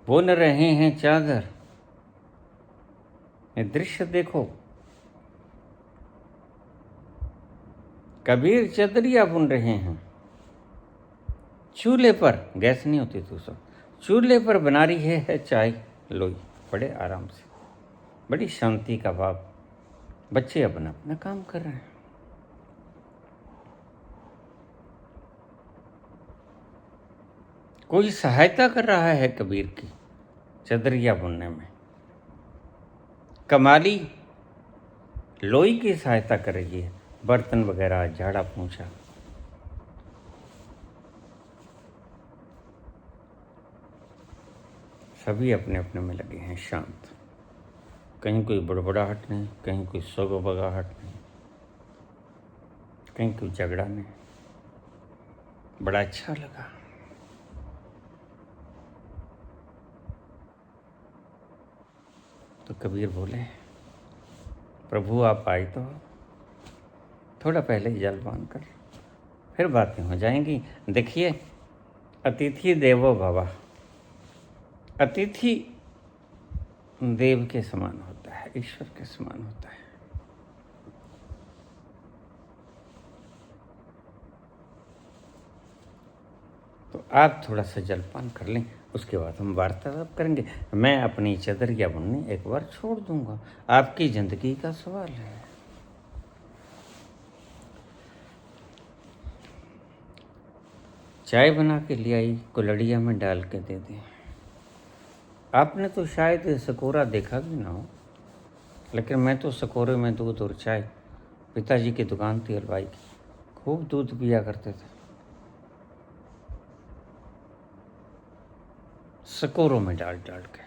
बुन रहे हैं चादर। ये दृश्य देखो, कबीर चदरिया बुन रहे हैं चूल्हे पर, गैस नहीं होती तो सब चूल्हे पर बना रही है चाय लोई, बड़े आराम से, बड़ी शांति का भाव। बच्चे अपना अपना काम कर रहे हैं। कोई सहायता कर रहा है कबीर की चदरिया बुनने में। कमाली लोई की सहायता कर रही है, बर्तन वगैरह, झाड़ा पोंछा। सभी अपने अपने में लगे हैं शांत, कहीं कोई बड़बड़ाहट नहीं, कहीं कोई सगबगाहट नहीं, कहीं कोई झगड़ा नहीं। बड़ा अच्छा लगा। तो कबीर बोले, प्रभु आप आए तो थोड़ा पहले ही जलपान कर, फिर बातें हो जाएंगी। देखिए, अतिथि देवो भव, अतिथि देव के समान होता है, ईश्वर के समान होता है। तो आप थोड़ा सा जलपान कर लें, उसके बाद हम वार्तालाप करेंगे। मैं अपनी चदरिया बुननी एक बार छोड़ दूंगा, आपकी जिंदगी का सवाल है। चाय बना के ले आई, कुल्हड़िया में डाल के दे दें। आपने तो शायद सकोरा देखा भी ना हो, लेकिन मैं तो सकोरे में दूध और चाय, पिताजी की दुकान थी हलवाई की, खूब दूध पिया करते थे, सकोरों में डाल डाल के।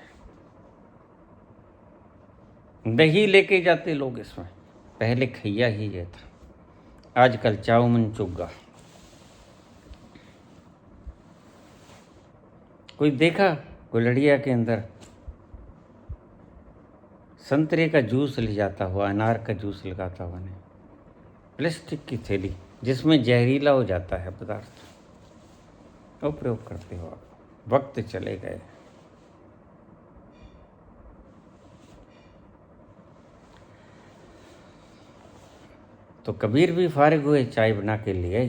दही लेके जाते लोग इसमें, पहले खैया ही ये था, आजकल चाउमीन चुग्गा। कोई देखा गुलड़िया के अंदर संतरे का जूस ले जाता हुआ, अनार का जूस लगाता हुआ नहीं, प्लास्टिक की थैली जिसमें जहरीला हो जाता है पदार्थ, वो प्रयोग करते हो आप। वक्त चले गए। तो कबीर भी फारिग हुए, चाय बना के ले आई,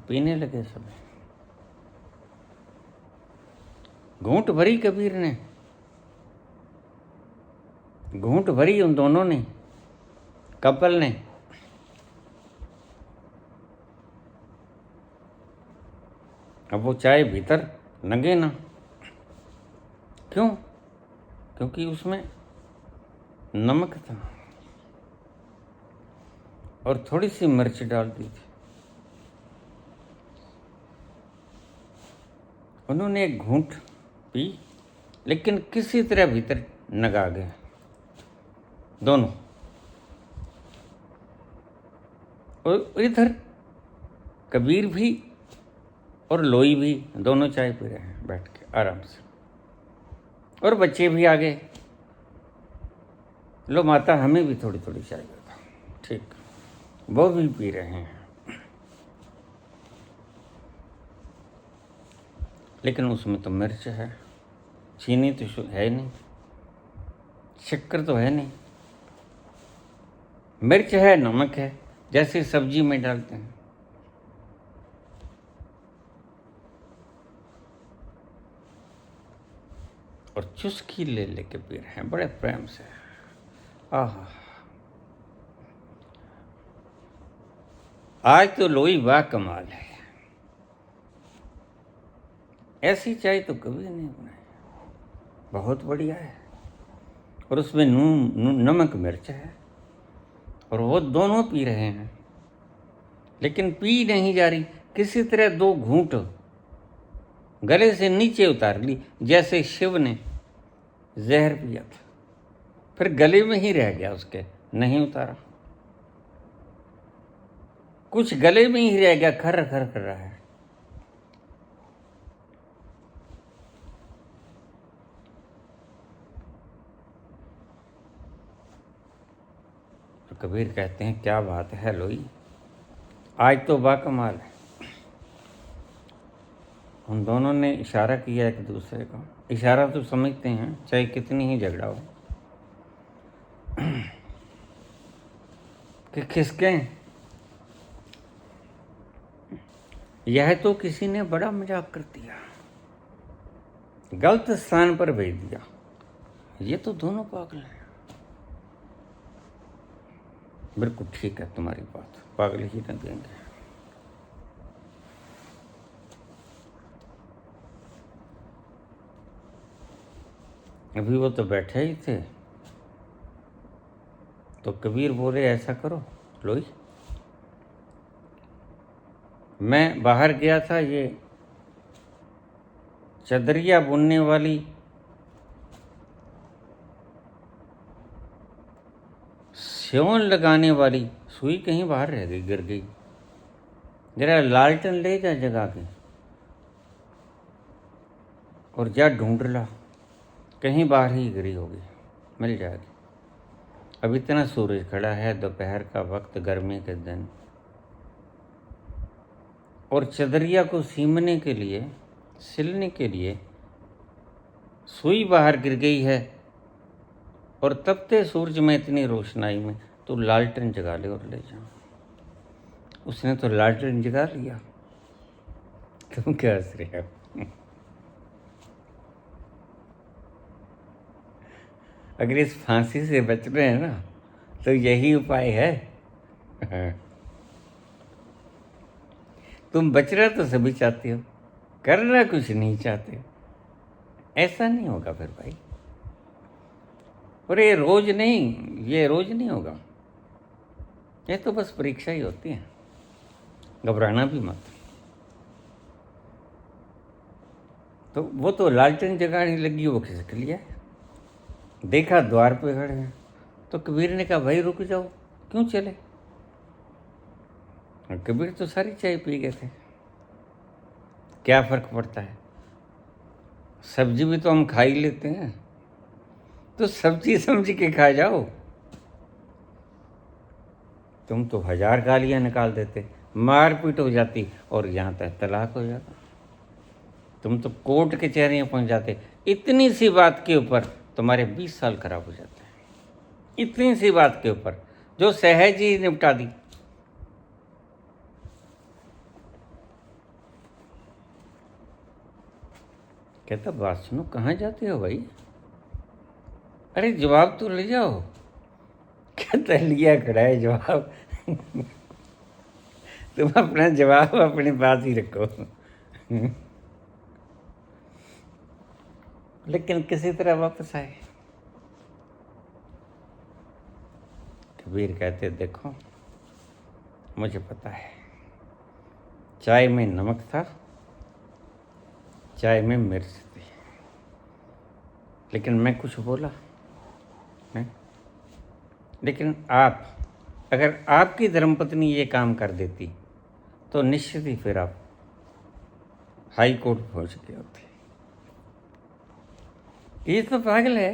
पीने लगे सब। घूंट भरी कबीर ने, घूंट भरी उन दोनों ने, कपल ने। अब वो चाय भीतर लगे ना, क्यों? क्योंकि उसमें नमक था और थोड़ी सी मिर्च डाल दी थी। उन्होंने एक घूंट पी, लेकिन किसी तरह भीतर नगा गए दोनों। और इधर कबीर भी और लोई भी दोनों चाय पी रहे हैं बैठ के आराम से, और बच्चे भी आ गए। लो माता, हमें भी थोड़ी थोड़ी चाय दे दो। ठीक, वो भी पी रहे हैं, लेकिन उसमें तो मिर्च है, चीनी तो है नहीं, शक्कर तो है नहीं, मिर्च है, नमक है, जैसे सब्जी में डालते हैं। और चुस्की ले लेके पी रहे हैं बड़े प्रेम से। आहा, आज तो लोई वाह कमाल है, ऐसी चाय तो कभी नहीं बनाई, बहुत बढ़िया है। और उसमें नून नमक मिर्च है, और वो दोनों पी रहे हैं, लेकिन पी नहीं जा रही। किसी तरह दो घूंट गले से नीचे उतार ली, जैसे शिव ने जहर पिया था, फिर गले में ही रह गया उसके, नहीं उतारा। कुछ गले में ही रह गया, खर खर कर रहा है। तो कबीर कहते हैं, क्या बात है लोई, आज तो बाकमाल है। उन दोनों ने इशारा किया एक दूसरे को, इशारा तो समझते हैं, चाहे कितनी ही झगड़ा हो, कि खिसकें। यह तो किसी ने बड़ा मजाक कर दिया, गलत स्थान पर भेज दिया, ये तो दोनों पागल हैं। बिल्कुल ठीक है तुम्हारी बात, पागल ही न देंगे। अभी वो तो बैठे ही थे, तो कबीर बोले, ऐसा करो लोई, मैं बाहर गया था, ये चदरिया बुनने वाली स्योन लगाने वाली सुई कहीं बाहर रह गई, गिर गई, जरा लालटेन ले जा जगा के और जा ढूंढ ला, कहीं बाहर ही गिरी होगी, मिल जाएगी। अब इतना सूरज खड़ा है, दोपहर का वक्त, गर्मी के दिन, और चदरिया को सीमने के लिए, सिलने के लिए सुई बाहर गिर गई है, और तपते सूरज में इतनी रोशनाई में तो लालटेन जगा ले और ले जा। उसने तो लालटेन जगा लिया, तुम क्या हंस रहे हो? अगर इस फांसी से बच रहे हैं ना, तो यही उपाय है। तुम बचना तो सभी चाहते हो, करना कुछ नहीं चाहते, ऐसा नहीं होगा फिर भाई। और ये रोज नहीं, ये रोज नहीं होगा, ये तो बस परीक्षा ही होती है, घबराना भी मत। तो वो तो लालटेन जगाने लगी, वो खिसक लिया, देखा द्वार पे खड़े हैं। तो कबीर ने कहा भाई रुक जाओ, क्यों चले? और कबीर तो सारी चाय पी गए थे, क्या फर्क पड़ता है, सब्जी भी तो हम खा ही लेते हैं, तो सब्जी समझ के खा जाओ। तुम तो 1000 गालियां निकाल देते, मारपीट हो जाती और यहाँ तक तलाक हो जाता, तुम तो कोर्ट कचहरियाँ पहुँच जाते। इतनी सी बात के ऊपर तुम्हारे 20 साल खराब हो जाते हैं, इतनी सी बात के ऊपर जो सहज ही निपटा दी। कहता बात सुनो, कहाँ जाते हो भाई? अरे जवाब तो ले जाओ। कहता लिया खड़ा है जवाब। तुम अपना जवाब अपने पास ही रखो। लेकिन किसी तरह वापस आए। कबीर कहते देखो मुझे पता है, चाय में नमक था, चाय में मिर्च थी, लेकिन मैं कुछ बोला नहीं। लेकिन आप, अगर आपकी धर्मपत्नी ये काम कर देती तो निश्चित ही फिर आप हाई कोर्ट पहुंच गए होते। ये तो पागल है,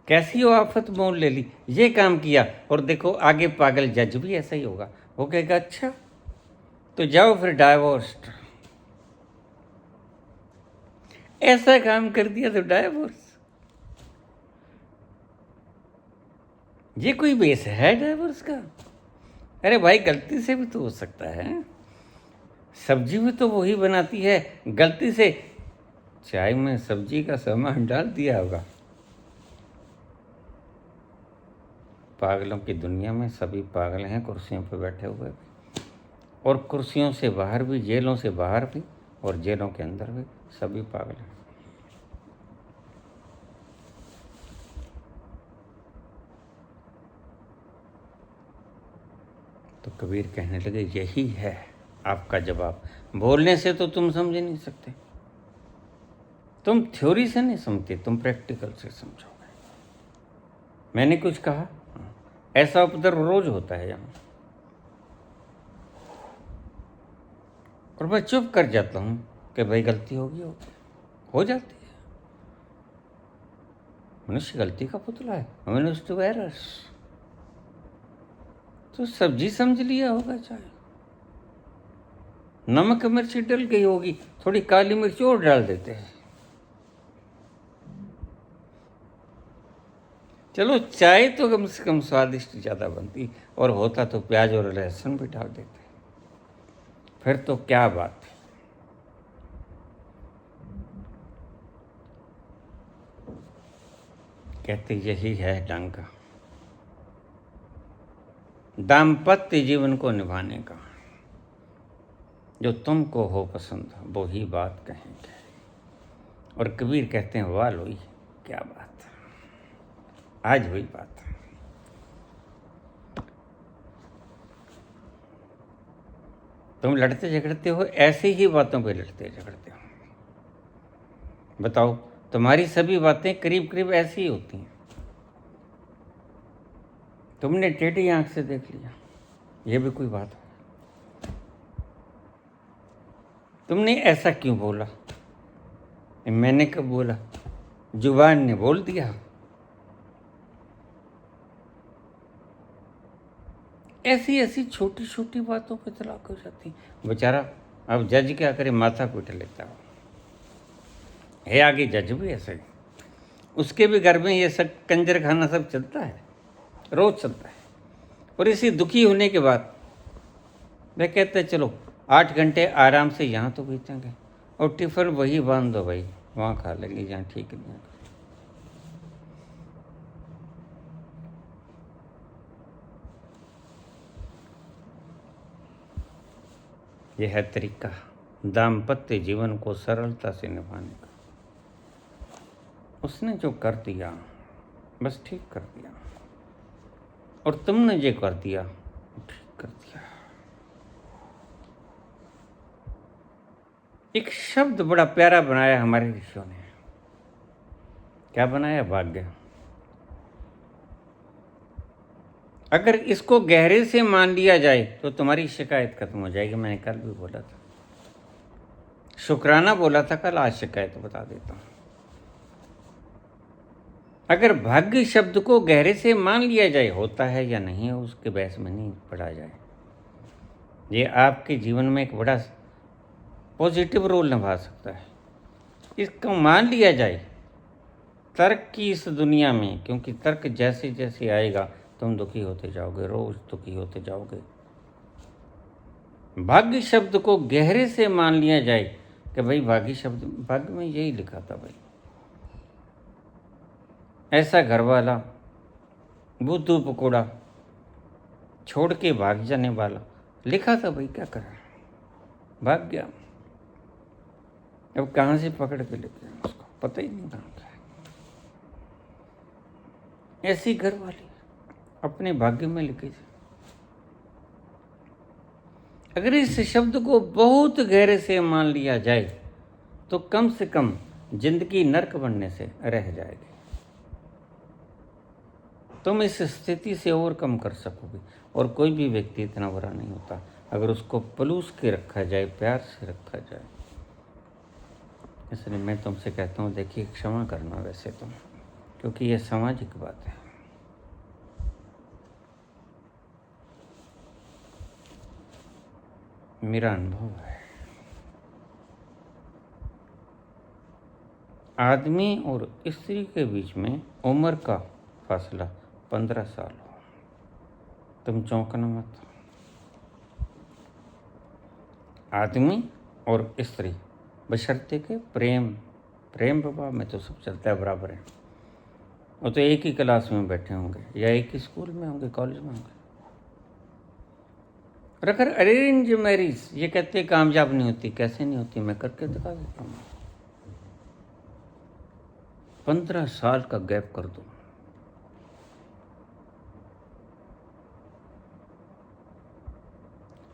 कैसी हो आफत मोल ले ली, ये काम किया और देखो आगे पागल जज भी ऐसा ही होगा। वो कहेगा अच्छा तो जाओ फिर डाइवोर्स्ड, ऐसा काम कर दिया तो डाइवोर्स। ये कोई बेस है डाइवोर्स का? अरे भाई गलती से भी तो हो सकता है, सब्जी भी तो वही बनाती है, गलती से चाय में सब्जी का सामान डाल दिया होगा। पागलों की दुनिया में सभी पागल हैं, कुर्सियों पर बैठे हुए भी, और कुर्सियों से बाहर भी, जेलों से बाहर भी और जेलों के अंदर भी सभी पागल हैं। तो कबीर कहने लगे यही है आपका जवाब। बोलने से तो तुम समझ नहीं सकते, तुम थ्योरी से नहीं समझते, तुम प्रैक्टिकल से समझोगे। मैंने कुछ कहा, ऐसा उपद्रव रोज होता है यहाँ, और मैं चुप कर जाता हूँ कि भाई गलती होगी, हो जाती है, मनुष्य गलती का पुतला है, मनुष्य टू एरर्स। तो सब्जी समझ लिया होगा, चाहे नमक मिर्च डल गई होगी, थोड़ी काली मिर्च और डाल देते हैं। चलो चाय तो कम से कम स्वादिष्ट ज़्यादा बनती, और होता तो प्याज और लहसुन भी डाल देते, फिर तो क्या बात है। कहते यही है ढंग दाम्पत्य जीवन को निभाने का, जो तुमको हो पसंद वो ही बात कहेंगे। और कबीर कहते हैं वाह लोई क्या बात, आज हुई बात। तुम लड़ते झगड़ते हो, ऐसी ही बातों पे लड़ते झगड़ते हो। बताओ, तुम्हारी सभी बातें करीब करीब ऐसी ही होती हैं। तुमने टेढ़ी आंख से देख लिया, ये भी कोई बात है? तुमने ऐसा क्यों बोला, मैंने कब बोला, जुबान ने बोल दिया। ऐसी ऐसी छोटी छोटी बातों पे तलाक हो जाती। बेचारा अब जज क्या करे, माथा पीट लेता है। आगे जज भी ऐसे ही, उसके भी घर में ये सब कंजर खाना सब चलता है, रोज चलता है। और इसी दुखी होने के बाद वे कहते हैं चलो 8 घंटे आराम से यहाँ तो बीतेंगे, और टिफिन वही बांध दो भाई, वहाँ खा लेंगे जहाँ ठीक नहीं है। यह है तरीका दाम्पत्य जीवन को सरलता से निभाने का। उसने जो कर दिया बस ठीक कर दिया, और तुमने जो कर दिया ठीक कर दिया। एक शब्द बड़ा प्यारा बनाया हमारे ऋषियों ने। क्या बनाया? भाग्य। अगर इसको गहरे से मान लिया जाए तो तुम्हारी शिकायत खत्म हो जाएगी। मैंने कल भी बोला था, शुक्राना बोला था कल, आज शिकायत बता देता हूं। अगर भाग्य शब्द को गहरे से मान लिया जाए, होता है या नहीं है उसके बहस में नहीं पड़ा जाए, ये आपके जीवन में एक बड़ा पॉजिटिव रोल निभा सकता है। इसको मान लिया जाए तर्क की इस दुनिया में, क्योंकि तर्क जैसे जैसे आएगा तुम दुखी होते जाओगे, रोज दुखी होते जाओगे। भाग्य शब्द को गहरे से मान लिया जाए कि भाई भाग्य शब्द, भाग्य में यही लिखा था भाई, ऐसा घर वाला बुद्धू पकोड़ा छोड़ के भाग जाने वाला लिखा था भाई, क्या करा, भाग गया। अब कहाँ से पकड़ के लेके आए उसको, पता ही नहीं कहाँ था। ऐसी घर वाली अपने भाग्य में लिखे थे। अगर इस शब्द को बहुत गहरे से मान लिया जाए तो कम से कम जिंदगी नर्क बनने से रह जाएगी। तुम इस स्थिति से ओवरकम कर सकोगे। और कोई भी व्यक्ति इतना बुरा नहीं होता अगर उसको पलूस के रखा जाए, प्यार से रखा जाए। इसलिए मैं तुमसे कहता हूँ, देखिए क्षमा करना वैसे तुम, क्योंकि यह सामाजिक बात है। मेरा अनुभव है, आदमी और स्त्री के बीच में उम्र का फासला 15 साल हो। तुम चौंकना मत। आदमी और स्त्री बशर्ते के प्रेम बाबा में तो सब चलता है, बराबर है। वो तो एक ही क्लास में बैठे होंगे या एक ही स्कूल में होंगे, कॉलेज में होंगे। और अगर अरेंज मैरिज ये कहते कामयाब नहीं होती, कैसे नहीं होती, मैं करके दिखा देता हूँ। 15 साल का गैप कर दो,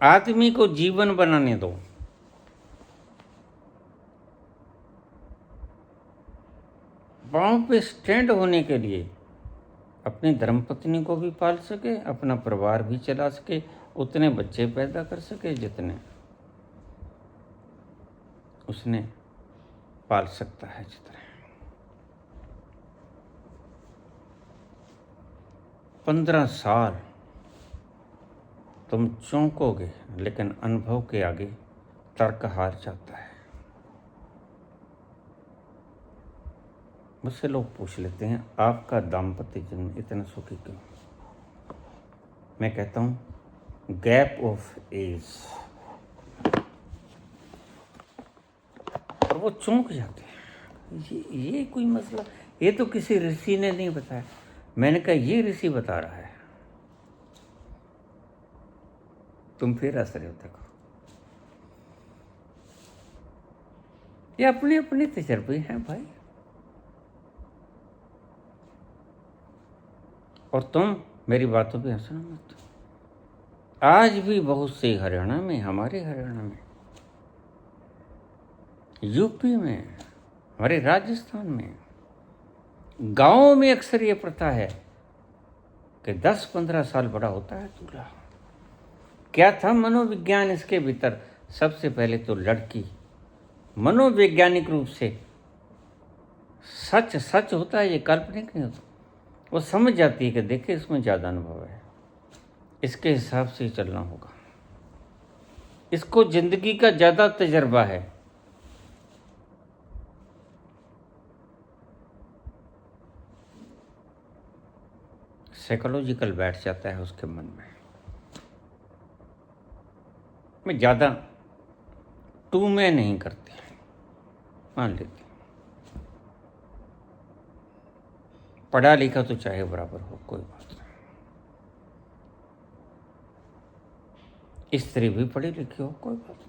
आदमी को जीवन बनाने दो। पांव पे स्टैंड होने के लिए अपनी धर्मपत्नी को भी पाल सके, अपना परिवार भी चला सके, उतने बच्चे पैदा कर सके जितने उसने पाल सकता है। जितने 15 साल तुम चौंकोगे, लेकिन अनुभव के आगे तर्क हार जाता है। मुझसे लोग पूछ लेते हैं, आपका दाम्पत्य जीवन इतना सुखी क्यों? मैं कहता हूं, गैप ऑफ एज। और वो चौंक जाते हैं, ये कोई मसला, ये तो किसी ऋषि ने नहीं बताया। मैंने कहा ये ऋषि बता रहा है, तुम फिर हंस रहे हो। देखो, ये अपने अपने तजर्बे हैं भाई। और तुम मेरी बातों पे हंसना मत। आज भी बहुत से हरियाणा में, हमारे हरियाणा में, यूपी में, हमारे राजस्थान में, गांवों में अक्सर ये प्रथा है कि 10-15 साल बड़ा होता है दूल्हा। क्या था मनोविज्ञान इसके भीतर? सबसे पहले तो लड़की मनोवैज्ञानिक रूप से सच सच होता है, ये काल्पनिक नहीं होता। वो समझ जाती है कि देखिए इसमें ज़्यादा अनुभव है, इसके हिसाब से ही चलना होगा, इसको जिंदगी का ज़्यादा तजर्बा है। साइकोलॉजिकल बैठ जाता है उसके मन में। मैं ज़्यादा टू में नहीं करती, मान लेती। पढ़ा लिखा तो चाहे बराबर हो, कोई बात नहीं। स्त्री भी पढ़ी लिखी हो, कोई बात नहीं।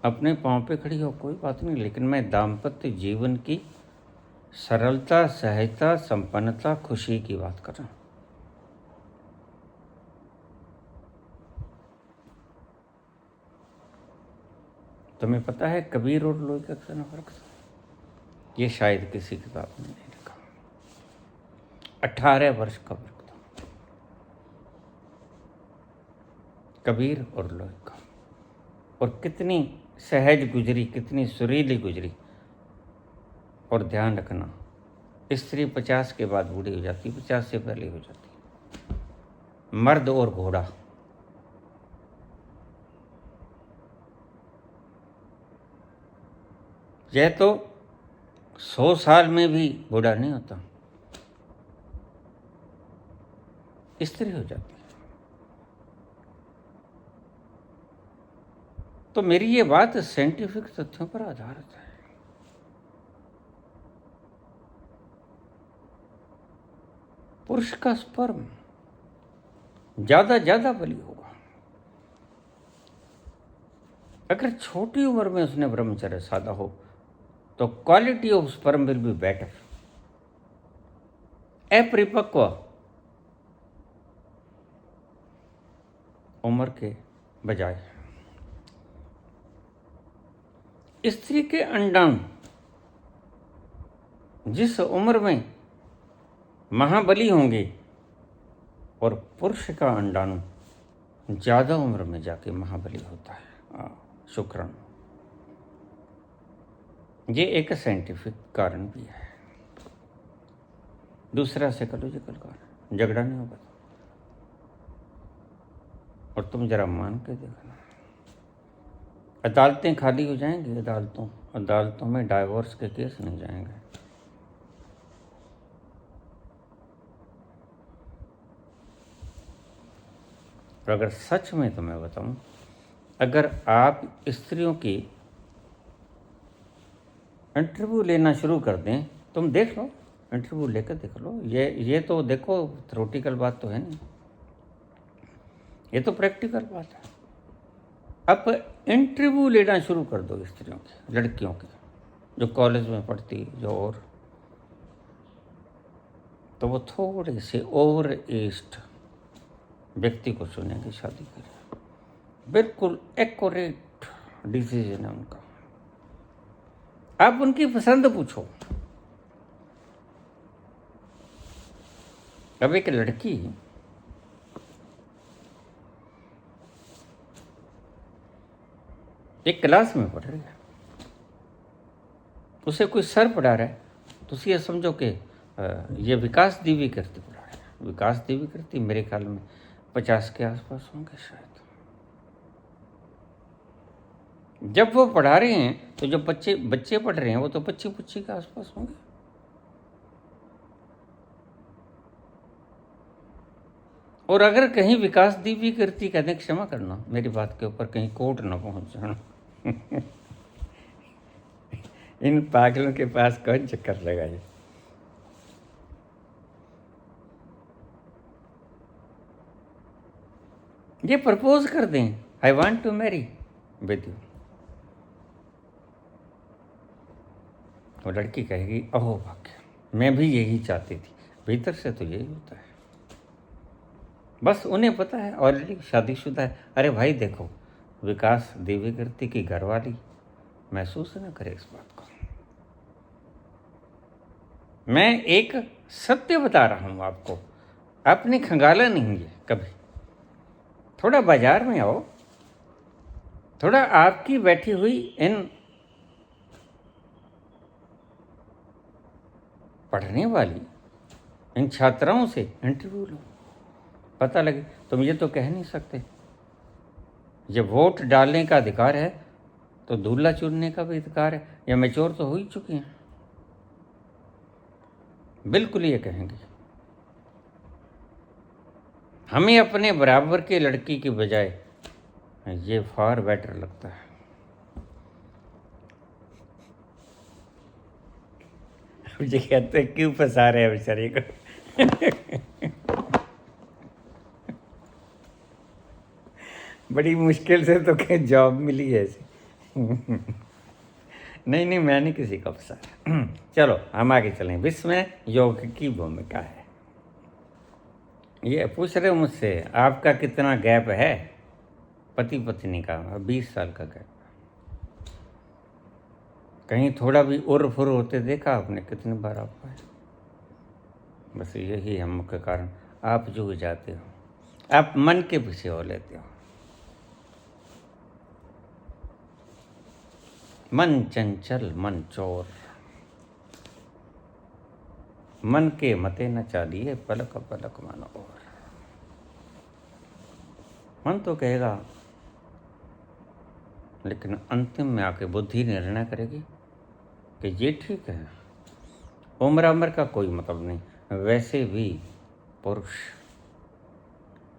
अपने पाँव पे खड़ी हो, कोई बात नहीं। लेकिन मैं दाम्पत्य जीवन की सरलता, सहजता, संपन्नता, खुशी की बात कर रहा हूं। तुम्हें पता है कबीर और लोई का कितना फर्क था? ये शायद किसी किताब में नहीं लिखा। 18 वर्ष का फर्क था कबीर और लोई का। और कितनी सहज गुजरी, कितनी सुरीली गुजरी। और ध्यान रखना, स्त्री 50 के बाद बूढ़ी हो जाती, 50 से पहले हो जाती। मर्द और घोड़ा, यह तो 100 साल में भी बूढ़ा नहीं होता, स्त्री हो जाती है। तो मेरी ये बात साइंटिफिक तथ्यों पर आधारित है। पुरुष का स्पर्म ज्यादा बली होगा अगर छोटी उम्र में उसने ब्रह्मचर्य साधा हो, तो quality of sperm will be better. अपरिपक्व उम्र के बजाय स्त्री के अंडाणु जिस उम्र में महाबली होंगे, और पुरुष का अंडाणु ज्यादा उम्र में जाके महाबली होता है, शुक्राणु। ये एक साइंटिफिक कारण भी है। दूसरा साइकोलॉजिकल कारण, झगड़ा नहीं होगा। और तुम जरा मान के देखना, अदालतें खाली हो जाएंगी। अदालतों में डाइवोर्स के केस नहीं जाएंगे। और अगर सच में तुम्हें बताऊं, अगर आप स्त्रियों की इंटरव्यू लेना शुरू कर दें, तुम देख लो, इंटरव्यू लेकर देख लो। ये तो देखो, थ्योरेटिकल बात तो है नहीं, ये तो प्रैक्टिकल बात है। अब इंटरव्यू लेना शुरू कर दो स्त्रियों की, लड़कियों की जो कॉलेज में पढ़ती, जो और, तो वो थोड़े से ओवर एज्ड व्यक्ति को चुनेंगे शादी के लिए। बिल्कुल एक्यूरेट डिसीजन है उनका। आप उनकी पसंद पूछो। अब एक लड़की एक क्लास में पढ़ रही है, उसे कोई सर पढ़ा रहा है, तो उसे ये समझो कि ये विकास देवी करती पढ़ा रहा है। विकास देवी करती मेरे ख्याल में 50 के आसपास होंगे शायद। जब वो पढ़ा रहे हैं तो जो बच्चे पढ़ रहे हैं वो तो 25 के आसपास होंगे। और अगर कहीं विकास देवी करती, कहने क्षमा करना मेरी बात के ऊपर कहीं कोर्ट ना पहुंच जाना इन पागलों के पास कौन चक्कर लगाए। ये प्रपोज कर दें, I want to marry with you, तो लड़की कहेगी अहो भाग्य, मैं भी यही चाहती थी। भीतर से तो यही होता है, बस उन्हें पता है, ऑलरेडी शादीशुदा है। अरे भाई देखो, विकास देवी करती की घरवाली महसूस न करे इस बात को। मैं एक सत्य बता रहा हूं आपको, आपने खंगाला नहीं है कभी। थोड़ा बाजार में आओ, थोड़ा आपकी बैठी हुई इन पढ़ने वाली इन छात्राओं से इंटरव्यू लो, पता लगे। तुम ये तो कह नहीं सकते, जब वोट डालने का अधिकार है तो दूल्हा चुनने का भी अधिकार है। या मैच्योर तो हो ही चुकी हैं, बिल्कुल ये कहेंगे। हमें अपने बराबर के लड़की की बजाय ये फार बेटर लगता है। मुझे कहते हैं क्यों फंसा रहे हैं बेचारे को बड़ी मुश्किल से तो कहीं जॉब मिली है ऐसी नहीं नहीं, मैं नहीं किसी का फंसा। चलो हम आगे चलें। विश्व में योग की भूमिका है। ये पूछ रहे हो मुझसे, आपका कितना गैप है पति पत्नी का? 20 साल का गैप। कहीं थोड़ा भी उर फुर होते देखा आपने? कितनी बार आप पाए? बस यही है मुख्य कारण। आप जो जाते हो, आप मन के पीछे हो लेते हो। मन चंचल मन चोर, मन के मते न चालिए, पलक पलक मानो और। मन तो कहेगा, लेकिन अंतिम में आके बुद्धि निर्णय करेगी कि ये ठीक है। उम्र का कोई मतलब नहीं। वैसे भी पुरुष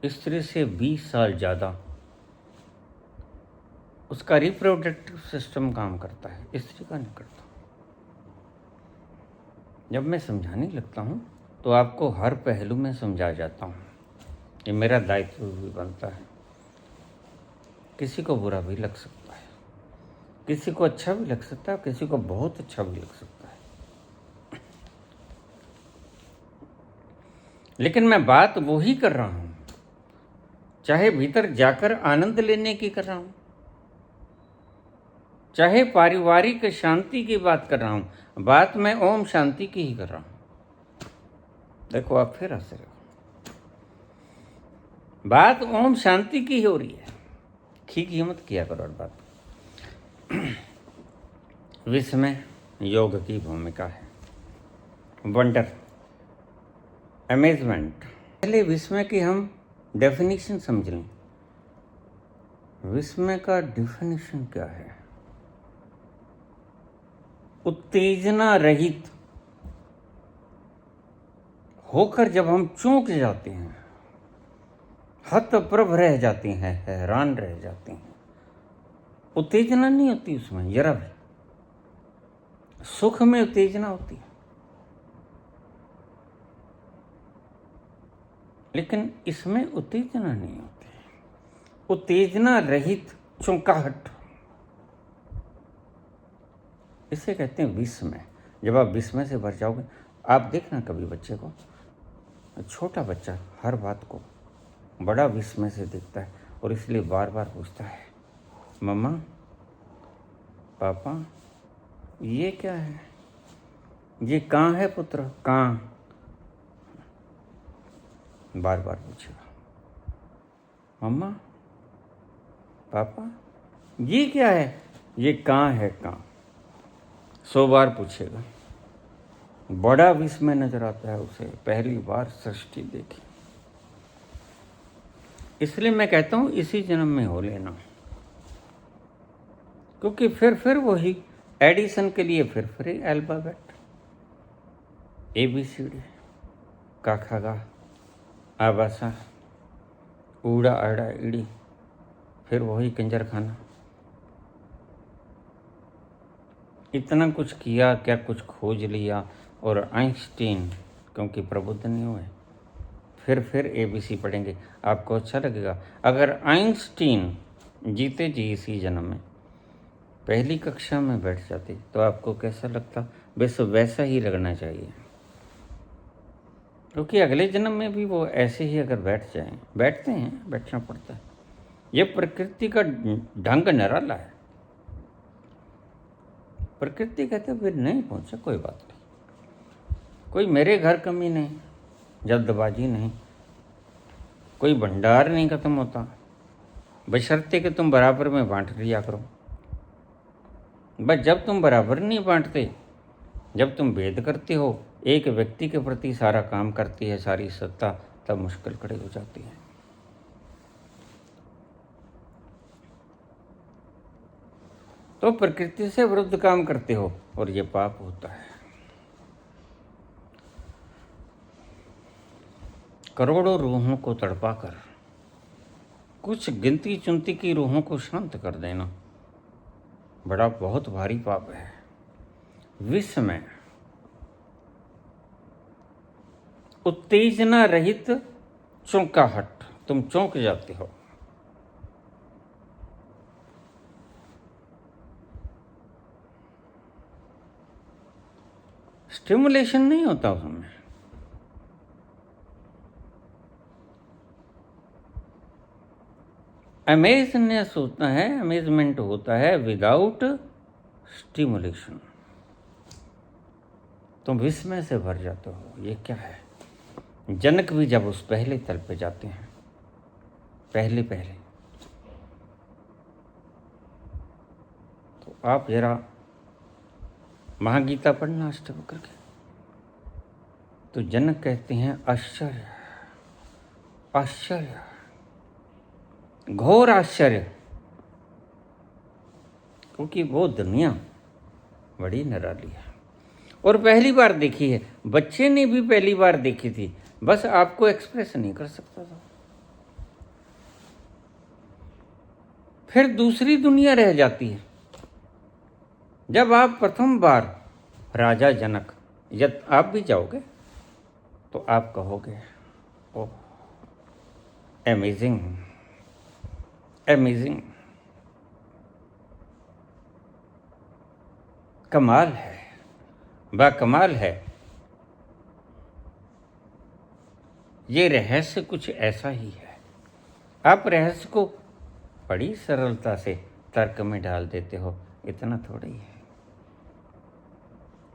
स्त्री से 20 साल ज़्यादा उसका रिप्रोडक्टिव सिस्टम काम करता है, स्त्री का नहीं करता। जब मैं समझाने लगता हूँ तो आपको हर पहलू में समझा जाता हूँ। ये मेरा दायित्व भी बनता है। किसी को बुरा भी लग सकता है, किसी को अच्छा भी लग सकता है, किसी को बहुत अच्छा भी लग सकता है, लेकिन मैं बात वो ही कर रहा हूँ, चाहे भीतर जाकर आनंद लेने की कर रहा हूँ, चाहे पारिवारिक शांति की बात कर रहा हूँ। बात मैं ओम शांति की ही कर रहा हूँ। देखो आप फिर हंस रहे हो। बात ओम शांति की ही हो रही है। ठीक ही मत किया करो बात। विश्व में योग की भूमिका है। Wonder, amazement. पहले विस्मय की हम डेफिनेशन समझ लें। विस्मय का डेफिनेशन क्या है? उत्तेजना रहित होकर जब हम चौंक जाते हैं, हतप्रभ रह जाते हैं, हैरान रह जाते हैं। उत्तेजना नहीं होती उसमें जरा भी। सुख में उत्तेजना होती है, लेकिन इसमें उत्तेजना नहीं होती। उत्तेजना रहित चौंकाहट, इसे कहते हैं विस्मय। जब आप विस्मय से भर जाओगे, आप देखना कभी बच्चे को, छोटा बच्चा हर बात को बड़ा विस्मय से देखता है और इसलिए बार बार पूछता है, मम्मा पापा ये क्या है? ये कहाँ है पुत्र, कहाँ? बार बार पूछेगा, मम्मा पापा ये क्या है? ये कहाँ है, कहाँ? 100 बार पूछेगा। बड़ा विस्मय नजर आता है उसे, पहली बार सृष्टि देखी। इसलिए मैं कहता हूं इसी जन्म में हो लेना, क्योंकि फिर वही एडिशन के लिए फिर अल्फाबेट ABCD, का खा गा आबासा ऊड़ा आड़ा ईड़ी, फिर वही कंजर खाना। इतना कुछ किया, क्या कुछ खोज लिया। और आइंस्टीन क्योंकि प्रबुद्ध नहीं हुए, फिर ABC पढ़ेंगे। आपको अच्छा लगेगा। अगर आइंस्टीन जीते जी इसी जन्म में पहली कक्षा में बैठ जाते तो आपको कैसा लगता? बस वैसा ही लगना चाहिए, क्योंकि अगले जन्म में भी वो ऐसे ही अगर बैठ जाएं, बैठते हैं, बैठना पड़ता है। ये प्रकृति का ढंग निराला है। प्रकृति कहते फिर नहीं पहुंचे, कोई बात नहीं, कोई मेरे घर कमी नहीं, जल्दबाजी नहीं, कोई भंडार नहीं खत्म होता, बशर्ते कि तुम बराबर में बांट लिया करो। बस जब तुम बराबर नहीं बांटते, जब तुम भेद करते हो, एक व्यक्ति के प्रति सारा काम करती है सारी सत्ता, तब मुश्किल खड़ी हो जाती है। तो प्रकृति से विरुद्ध काम करते हो और ये पाप होता है। करोड़ों रूहों को तड़पा कर कुछ गिनती चुनती की रूहों को शांत कर देना बड़ा बहुत भारी पाप है। विश्व में उत्तेजना रहित चौंकाहट, तुम चौंक जाते हो। स्टिमुलेशन नहीं होता उसमें। अमेजनेस होता है, अमेजमेंट होता है विदाउट स्टिमुलेशन। तुम विस्मय से भर जाते हो, ये क्या है। जनक भी जब उस पहले तल पे जाते हैं, पहले तो आप जरा महागीता पढ़ना अष्टवक्र के, तो जनक कहते हैं आश्चर्य, आश्चर्य, घोर आश्चर्य, क्योंकि वो दुनिया बड़ी निराली है और पहली बार देखी है। बच्चे ने भी पहली बार देखी थी, बस आपको एक्सप्रेस नहीं कर सकता था। फिर दूसरी दुनिया रह जाती है। जब आप प्रथम बार राजा जनक, जब आप भी जाओगे तो आप कहोगे ओह अमेजिंग, अमेजिंग, कमाल है, बाकमाल है। ये रहस्य कुछ ऐसा ही है। आप रहस्य को बड़ी सरलता से तर्क में डाल देते हो, इतना थोड़ी है।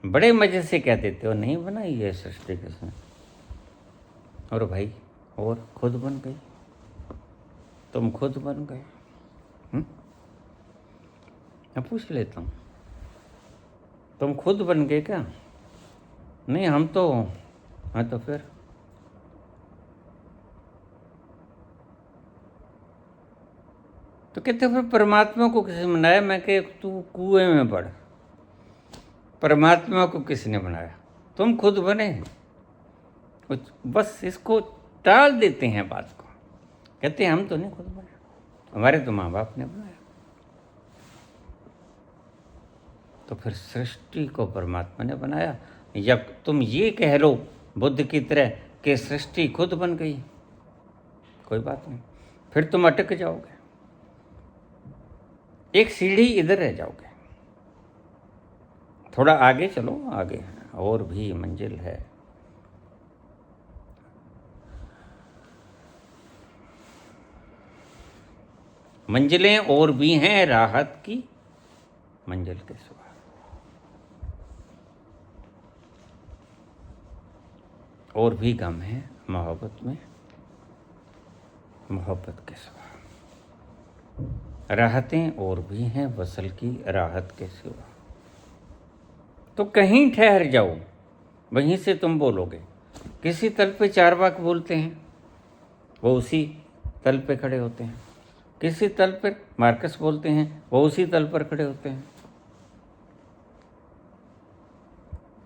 बड़े मजे से कह देते हो नहीं बनाई है सृष्टि किसने, और भाई और खुद बन गई, तुम खुद बन गए। मैं पूछ लेता हूँ, तुम खुद बन गए क्या? नहीं हम तो, हाँ तो फिर तो कहते फिर परमात्मा को किसने बनाया? मैं कह तू कुएं में पड़। परमात्मा को किसने बनाया? तुम खुद बने। बस इसको टाल देते हैं बात को, कहते हैं हम तो नहीं खुद बने, हमारे तो माँ बाप ने बनाया। तो फिर सृष्टि को परमात्मा ने बनाया। जब तुम ये कह लो बुद्ध की तरह कि सृष्टि खुद बन गई, कोई बात नहीं, फिर तुम अटक जाओगे, एक सीढ़ी इधर रह जाओगे। थोड़ा आगे चलो, आगे और भी मंजिल है। मंजिलें और भी हैं राहत की मंजिल के सिवा। और भी गम है मोहब्बत में, मोहब्बत के सिवा। राहतें और भी हैं वसल की राहत के सिवा। तो कहीं ठहर जाओ, वहीं से तुम बोलोगे। किसी तल पे चारवाक बोलते हैं, वो उसी तल पे खड़े होते हैं। किसी तल पर मार्कस बोलते हैं, वो उसी तल पर खड़े होते हैं।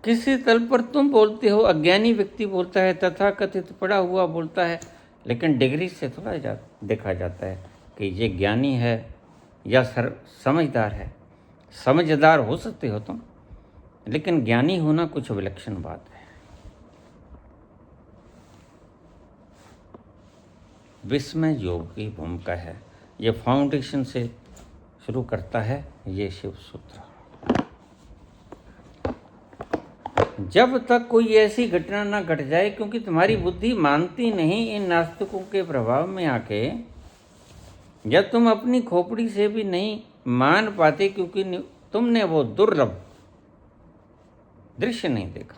किसी तल पर तुम बोलते हो, अज्ञानी व्यक्ति बोलता है, तथाकथित पढ़ा हुआ बोलता है, लेकिन डिग्री से थोड़ा देखा जाता है कि ये ज्ञानी है या समझदार है। समझदार हो सकते हो तुम, लेकिन ज्ञानी होना कुछ विलक्षण बात है। विस्मय योग की भूमिका है। ये फाउंडेशन से शुरू करता है ये शिव सूत्र। जब तक कोई ऐसी घटना ना घट जाए, क्योंकि तुम्हारी बुद्धि मानती नहीं इन नास्तिकों के प्रभाव में आके, जब तुम अपनी खोपड़ी से भी नहीं मान पाते, क्योंकि तुमने वो दुर्लभ दृश्य नहीं देखा,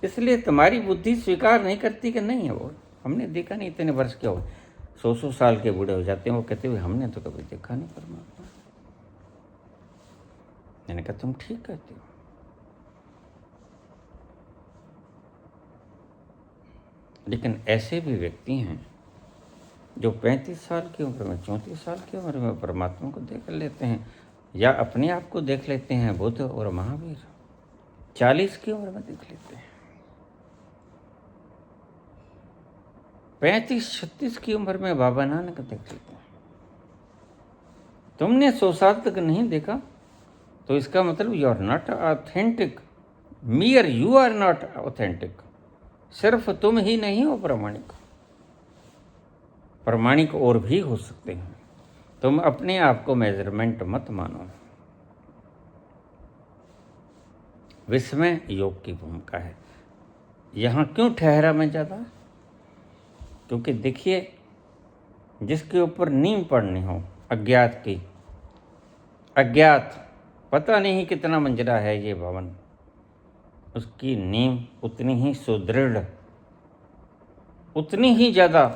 इसलिए तुम्हारी बुद्धि स्वीकार नहीं करती कि नहीं है वो, हमने देखा नहीं। इतने वर्ष के हो, 100 साल के बूढ़े हो जाते हैं, वो कहते हुए हमने तो कभी देखा नहीं परमात्मा। मैंने कहा तुम ठीक कहते हो। लेकिन ऐसे भी व्यक्ति हैं जो 35 साल की उम्र में, 34 साल की उम्र में परमात्मा को देख लेते हैं, या अपने आप को देख लेते हैं बुद्ध और महावीर। 40 की उम्र में देख लेते हैं, 35-36 की उम्र में बाबा नानक देख लेते हैं। तुमने 100 साल तक नहीं देखा, तो इसका मतलब you are not authentic. Mere you are not authentic. सिर्फ तुम ही नहीं हो प्रामाणिक, प्रामाणिक और भी हो सकते हैं। तुम अपने आप को मेजरमेंट मत मानो। विस्मय योग की भूमिका है। यहाँ क्यों ठहरा मैं ज़्यादा? क्योंकि देखिए, जिसके ऊपर नींव पड़नी हो अज्ञात की, अज्ञात पता नहीं कितना मंजिला है ये भवन, उसकी नींव उतनी ही सुदृढ़, उतनी ही ज़्यादा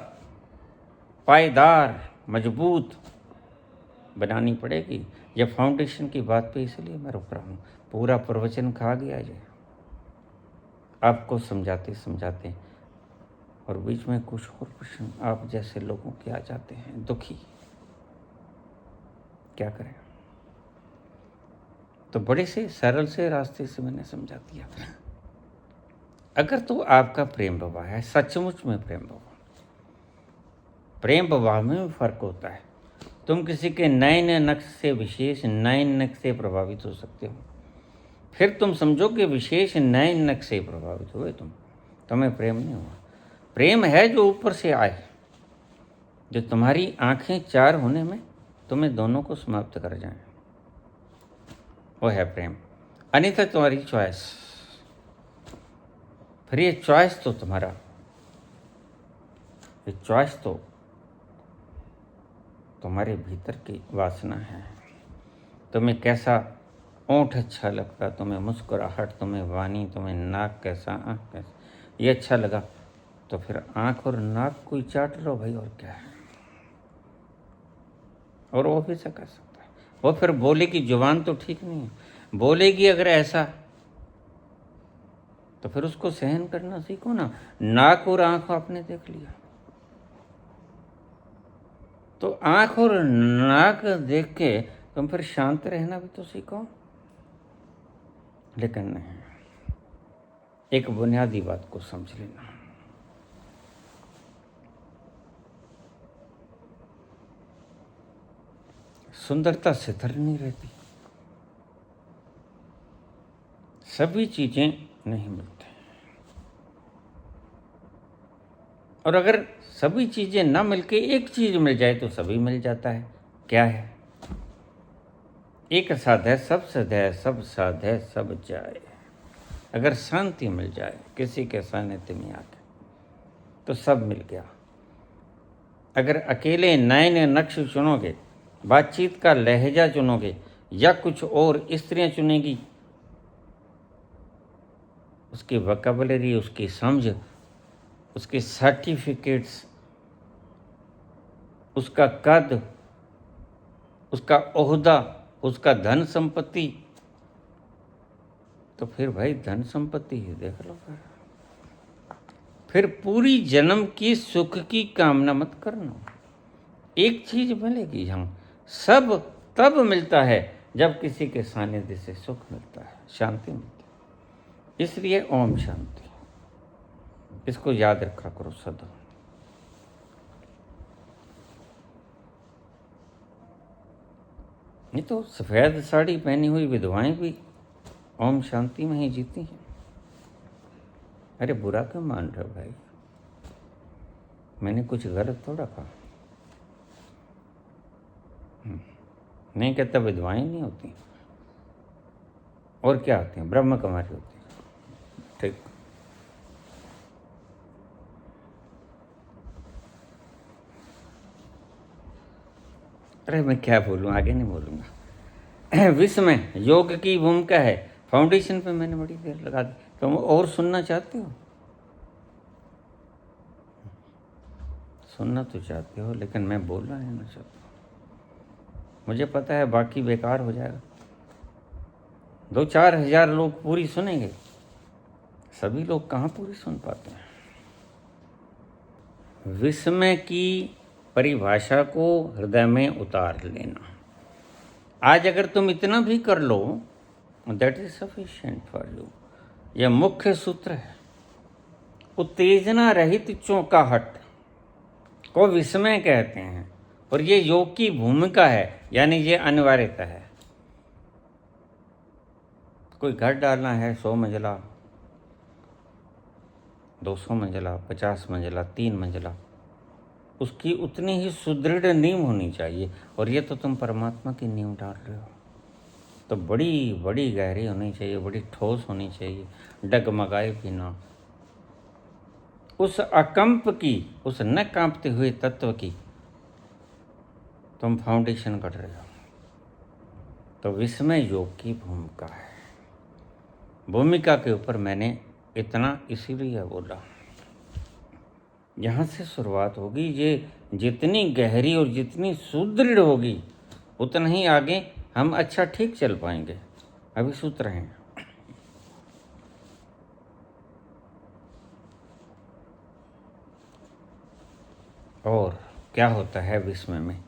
पायदार, मजबूत बनानी पड़ेगी। ये फाउंडेशन की बात पे इसलिए मैं रुक रहा हूँ। पूरा प्रवचन खा गया ये आपको समझाते समझाते, और बीच में कुछ और प्रश्न आप जैसे लोगों के आ जाते हैं, दुखी, क्या करें। तो बड़े से सरल से रास्ते से मैंने समझा दिया। अगर तो आपका प्रेम विवाह है, सचमुच में प्रेम विवाह, प्रेम विवाह में भी फर्क होता है। तुम किसी के नए नक्श से, विशेष नए नक्श से प्रभावित हो सकते हो, फिर तुम समझो कि विशेष नए नक्श से प्रभावित हुए तुम्हें प्रेम नहीं हुआ। प्रेम है जो ऊपर से आए, जो तुम्हारी आंखें चार होने में तुम्हें दोनों को समाप्त कर जाए, वो है प्रेम। अन्यथा तुम्हारी चॉइस, फिर ये चॉइस तो तुम्हारा, ये चॉइस तो तुम्हारे भीतर की वासना है। तुम्हें कैसा ओंठ अच्छा लगता, तुम्हें मुस्कुराहट, तुम्हें वाणी, तुम्हें नाक कैसा, आँख कैसा, ये अच्छा लगा तो फिर आँख और नाक को ही चाट लो भाई, और क्या है। और वो भी ऐसा कर सकता है। वो फिर बोलेगी, जुबान तो ठीक नहीं है, बोलेगी अगर ऐसा, तो फिर उसको सहन करना सीखो ना। नाक और आँख आपने देख लिया, तो आँख और नाक देख के तुम फिर शांत रहना भी तो सीखो। लेकिन नहीं, एक बुनियादी बात को समझ लेना, सुंदरता स्थिर नहीं रहती, सभी चीजें नहीं मिलती, और अगर सभी चीजें ना मिलके एक चीज मिल जाए तो सभी मिल जाता है। क्या है? एक साध है सब सद है, सब साध है सब जाए। अगर शांति मिल जाए किसी के सानिध्य में आके तो सब मिल गया। अगर अकेले नए नक्श चुनोगे, बातचीत का लहजा चुनोगे, या कुछ और स्त्रियां चुनेगी, उसकी वोकैबुलरी, उसकी समझ, उसके सर्टिफिकेट्स, उसका कद, उसका ओहदा, उसका धन संपत्ति, तो फिर भाई धन संपत्ति ही देख लो। फिर पूरी जन्म की सुख की कामना मत करना। एक चीज मिलेगी, हम सब तब मिलता है जब किसी के सानिध्य से सुख मिलता है, शांति मिलती है। इसलिए ओम शांति, इसको याद रखा करो सदा। नहीं तो सफ़ेद साड़ी पहनी हुई विधवाएं भी ओम शांति में ही जीती हैं। अरे बुरा क्यों मान रहे हो भाई? मैंने कुछ गलत थोड़ा कहा। नहीं कहता विधवाएं नहीं होती, और क्या होती हैं? ब्रह्म कुमारी होती है। ठीक, अरे मैं क्या बोलूँ, आगे नहीं बोलूँगा। विस्मय योग की भूमिका है। फाउंडेशन पे मैंने बड़ी देर लगा दी, तुम और सुनना चाहते हो? सुनना तो चाहते हो, लेकिन मैं बोलना नहीं ना चाहता। मुझे पता है बाकी बेकार हो जाएगा। 2-4 हज़ार लोग पूरी सुनेंगे, सभी लोग कहाँ पूरी सुन पाते हैं। विस्मय की परिभाषा को हृदय में उतार लेना। आज अगर तुम इतना भी कर लो, that is sufficient for you. यह मुख्य सूत्र है। उत्तेजना रहित चौंकाहट को विस्मय कहते हैं, और ये योग की भूमिका है, यानी ये अनिवार्यता है। कोई घर डालना है 100 मंजिला, 200 मंजिला, 50 मंजिला, 3 मंजिला, उसकी उतनी ही सुदृढ़ नींव होनी चाहिए। और ये तो तुम परमात्मा की नींव डाल रहे हो। तो बड़ी बड़ी गहरी होनी चाहिए, बड़ी ठोस होनी चाहिए, डगमगाए भी ना। उस अकंप की, उस न कांपते हुए तत्व की तुम फाउंडेशन कर रहे हो। तो विस्मय योग की भूमिका है। भूमिका के ऊपर मैंने इतना इसीलिए बोला, यहाँ से शुरुआत होगी। ये जितनी गहरी और जितनी सुदृढ़ होगी उतना ही आगे हम अच्छा ठीक चल पाएंगे। अभी सूत्र हैं। और क्या होता है विस्मय में?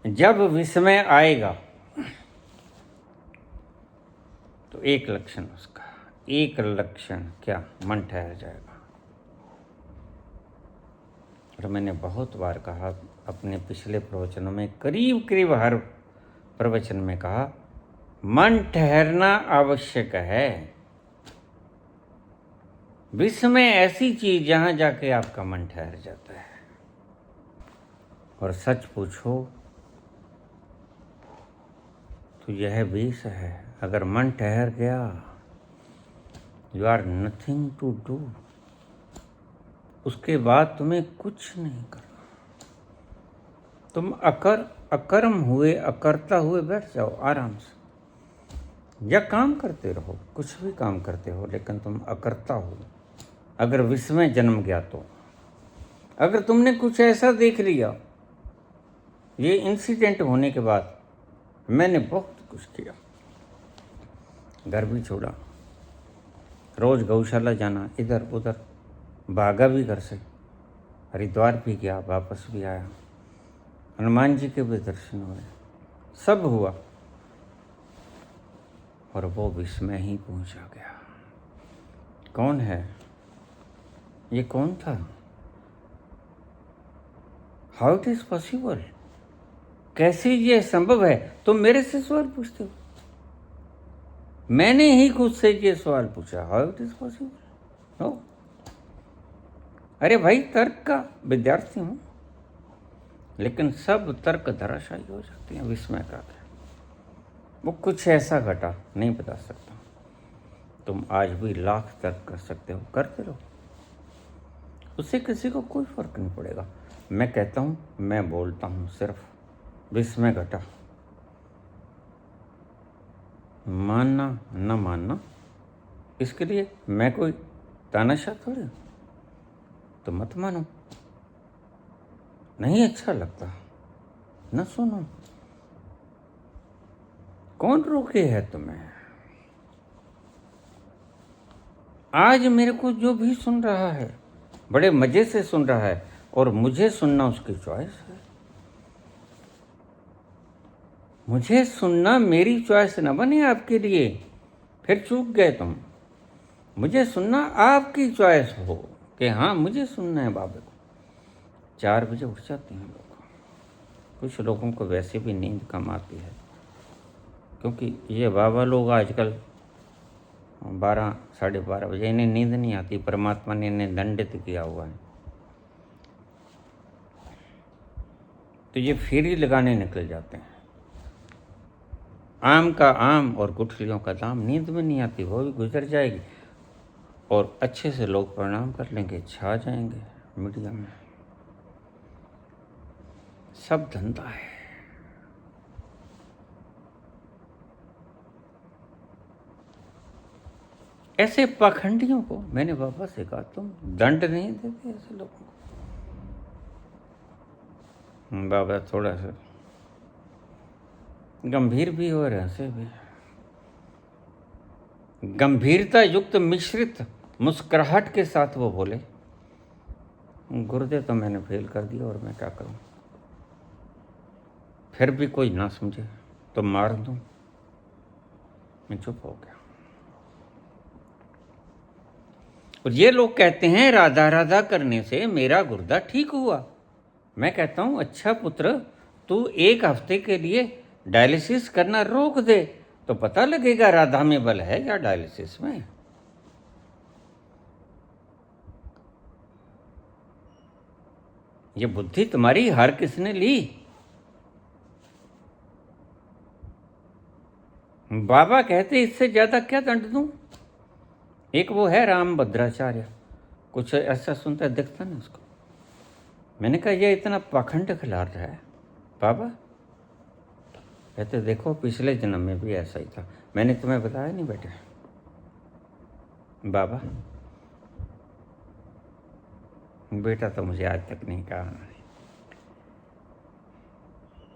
जब विस्मय आएगा तो एक लक्षण उसका, एक लक्षण क्या? मन ठहर जाएगा। और मैंने बहुत बार कहा अपने पिछले प्रवचनों में, करीब करीब हर प्रवचन में कहा, मन ठहरना आवश्यक है। विस्मय ऐसी चीज जहां जाके आपका मन ठहर जाता है। और सच पूछो तो यह विष है। अगर मन ठहर गया, you are nothing to do. उसके बाद तुम्हें कुछ नहीं करना। तुम अकर्म हुए, अकर्ता हुए बैठ जाओ आराम से, या काम करते रहो, कुछ भी काम करते हो, लेकिन तुम अकर्ता हो। अगर विस्मय जन्म गया तो, अगर तुमने कुछ ऐसा देख लिया, ये इंसिडेंट होने के बाद मैंने बहुत कुछ किया, घर भी छोड़ा, रोज गौशाला जाना, इधर उधर भागा भी घर से, हरिद्वार भी गया, वापस भी आया, हनुमान जी के भी दर्शन हुए, सब हुआ, और वो विस्मय ही पहुंचा गया। कौन है ये? कौन था? How it is possible? कैसे ये संभव है? तुम मेरे से सवाल पूछते हो। मैंने ही खुद से ये सवाल पूछा, how it is possible. No, अरे भाई, तर्क का विद्यार्थी हूं, लेकिन सब तर्क धराशायी हो जाते हैं विस्मय का। वो कुछ ऐसा घटा, नहीं बता सकता। तुम आज भी लाख तर्क कर सकते हो, करते रहो, उससे किसी को कोई फर्क नहीं पड़ेगा। मैं कहता हूं, मैं बोलता हूं, सिर्फ विस्मय घटा। मानना न मानना, इसके लिए मैं कोई तानाशाह थोड़ी हूं। तो मत मानो, नहीं अच्छा लगता न सुनो, कौन रोके है तुम्हें? आज मेरे को जो भी सुन रहा है बड़े मजे से सुन रहा है, और मुझे सुनना उसकी चॉइस है। मुझे सुनना मेरी चॉइस न बने आपके लिए, फिर चूक गए तुम। मुझे सुनना आपकी चॉइस हो कि हाँ मुझे सुनना है बाबे को। 4 बजे उठ जाते हैं लोग। कुछ लोगों को वैसे भी नींद कम आती है, क्योंकि ये बाबा लोग आजकल 12 साढ़े 12 बजे, इन्हें नींद नहीं आती। परमात्मा ने इन्हें दंडित किया हुआ है, तो ये फेरी लगाने निकल जाते हैं। आम का आम और गुठलियों का दाम, नींद में नहीं आती, वो भी गुजर जाएगी, और अच्छे से लोग प्रणाम कर लेंगे, छा जाएंगे मीडिया में। सब धंधा है। ऐसे पाखंडियों को मैंने बाबा से कहा, तुम दंड नहीं देते ऐसे लोगों को? बाबा थोड़ा सा गंभीर भी हो, ऐसे भी गंभीरता युक्त मिश्रित मुस्कुराहट के साथ वो बोले, गुर्दे तो मैंने फेल कर दिया, और मैं क्या करूं? फिर भी कोई ना समझे तो मार दूं। मैं चुप हो गया। और ये लोग कहते हैं राधा राधा करने से मेरा गुर्दा ठीक हुआ। मैं कहता हूं, अच्छा पुत्र, तू 1 हफ्ते के लिए डायलिसिस करना रोक दे, तो पता लगेगा राधा में बल है या डायलिसिस में। ये बुद्धि तुम्हारी हार किसने ली? बाबा कहते इससे ज़्यादा क्या दंड दूं? एक वो है राम भद्राचार्य, कुछ ऐसा सुनता दिखता नहीं उसको। मैंने कहा ये इतना पाखंड खिला रहा है बाबा। कहते देखो पिछले जन्म में भी ऐसा ही था, मैंने तुम्हें बताया नहीं बेटे। बाबा बेटा तो मुझे आज तक नहीं कहा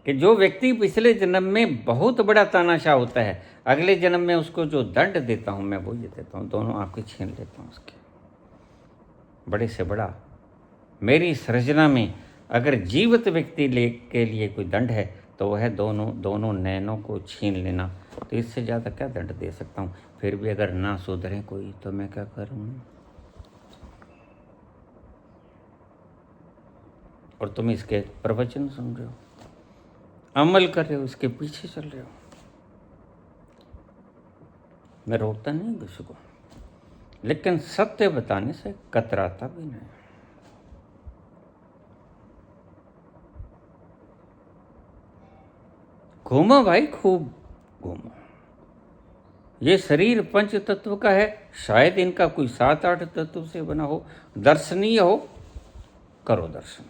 कि जो व्यक्ति पिछले जन्म में बहुत बड़ा तानाशाह होता है, अगले जन्म में उसको जो दंड देता हूं मैं वो ये देता हूं, दोनों आंखें छीन लेता हूं उसके। बड़े से बड़ा मेरी सृजना में अगर जीवित व्यक्ति के लिए कोई दंड है तो वह है दोनों नैनों को छीन लेना। तो इससे ज़्यादा क्या दंड दे सकता हूँ? फिर भी अगर ना सुधरे कोई तो मैं क्या करूँ? और तुम इसके प्रवचन सुन रहे हो, अमल कर रहे हो, इसके पीछे चल रहे हो। मैं रोकता नहीं किसी को, लेकिन सत्य बताने से कतराता भी नहीं। घूमो भाई, खूब घूमो। ये शरीर पंच तत्व का है, शायद इनका कोई 7-8 तत्व से बना हो, दर्शनीय हो, करो दर्शन।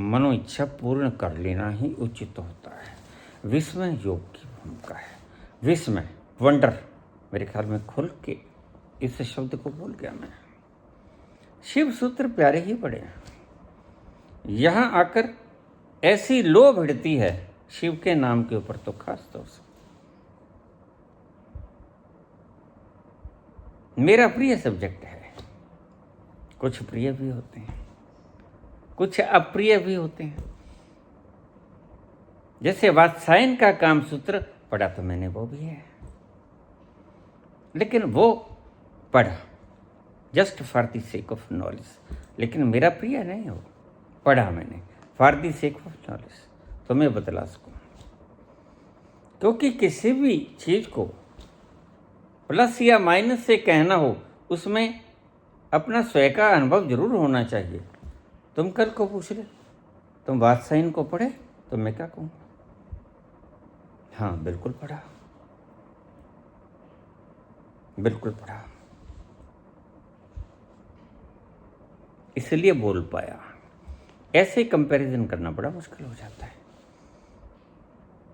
मनो इच्छा पूर्ण कर लेना ही उचित होता है। विस्मय योग की भूमिका है। विस्मय, वंडर, मेरे ख्याल में खुल के इस शब्द को भूल गया मैं। शिव सूत्र प्यारे ही पड़े हैं। यहां आकर ऐसी लो भिड़ती है शिव के नाम के ऊपर, तो खास तौर से मेरा प्रिय सब्जेक्ट है। कुछ प्रिय भी होते हैं, कुछ अप्रिय भी होते हैं। जैसे वात्सायन का काम सूत्र पढ़ा तो मैंने, वो भी है, लेकिन वो पढ़ा just for the sake of knowledge, लेकिन मेरा प्रिय नहीं हो। पढ़ा मैंने for the sake of knowledge, तो मैं बतला सकूं। क्योंकि किसी भी चीज को प्लस या माइनस से कहना हो, उसमें अपना स्वयं का अनुभव जरूर होना चाहिए। तुम कल को पूछ रहे तुम वात्सायन को पढ़े, तो मैं क्या कहूँ? हाँ बिल्कुल पढ़ा, बिल्कुल पढ़ा, इसलिए बोल पाया। ऐसे कंपैरिजन करना बड़ा मुश्किल हो जाता है।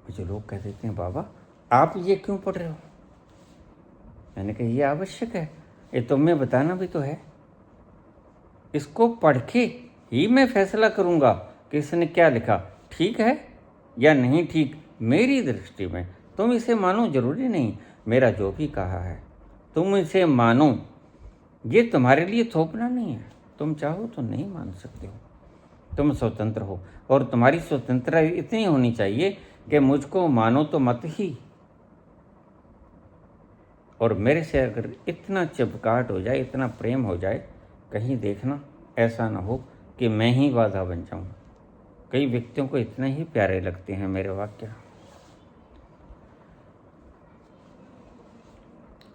मुझे लोग कह देते हैं बाबा आप ये क्यों पढ़ रहे हो? मैंने कहा ये आवश्यक है, ये तुम्हें बताना भी तो है। इसको पढ़ के ही मैं फैसला करूंगा कि इसने क्या लिखा, ठीक है या नहीं ठीक। मेरी दृष्टि में तुम इसे मानो जरूरी नहीं, मेरा जो भी कहा है तुम इसे मानो, ये तुम्हारे लिए थोपना नहीं है। तुम चाहो तो नहीं मान सकते हो, तुम स्वतंत्र हो, और तुम्हारी स्वतंत्रता इतनी होनी चाहिए कि मुझको मानो तो मत ही, और मेरे से अगर इतना चिपकाहट हो जाए, इतना प्रेम हो जाए, कहीं देखना ऐसा ना हो कि मैं ही बाधा बन जाऊं। कई व्यक्तियों को इतने ही प्यारे लगते हैं मेरे वाक्य।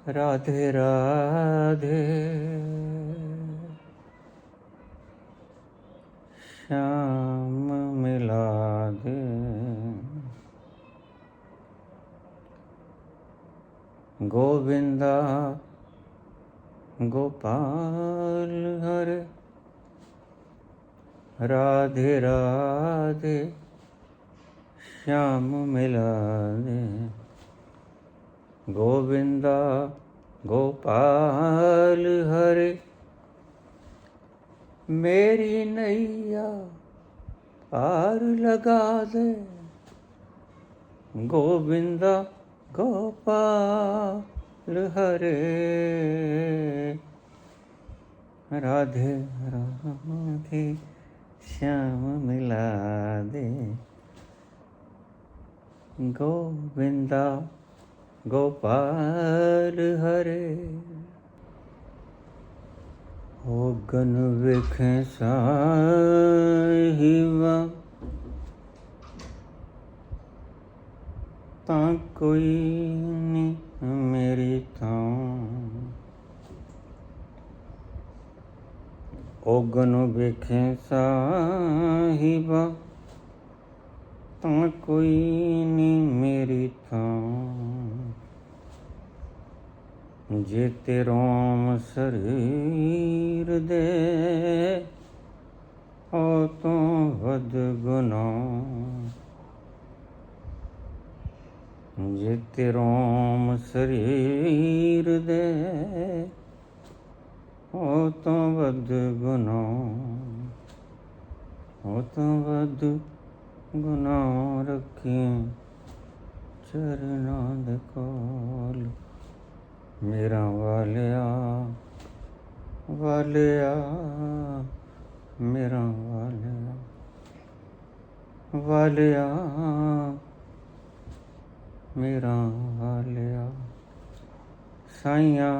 राधे राधे श्याम मिला दे, गोविंदा गोपाल हरे, राधे राधे श्याम मिला दे, गोविंदा गोपाल हरे, मेरी नैया पार लगा दे, गोविंदा गोपाल हरे, राधे राधे श्याम मिला दे, गोविंदा गोपाल हरे। हो गन विखे साहिबा ता कोई नहीं मेरी तां, ओगन वेखें साहिबा तां कोई नी मेरी थां। जे ते रोम शरीर दे हो तो वध गुनाह। जे ते रोम शरीर दे हो तो वध गुनाह। हो तो वध गुनाह रखी चरना दे कोल। मेरा वालिया वालिया मेरा वालिया वालिया मेरा वालिया। साइयां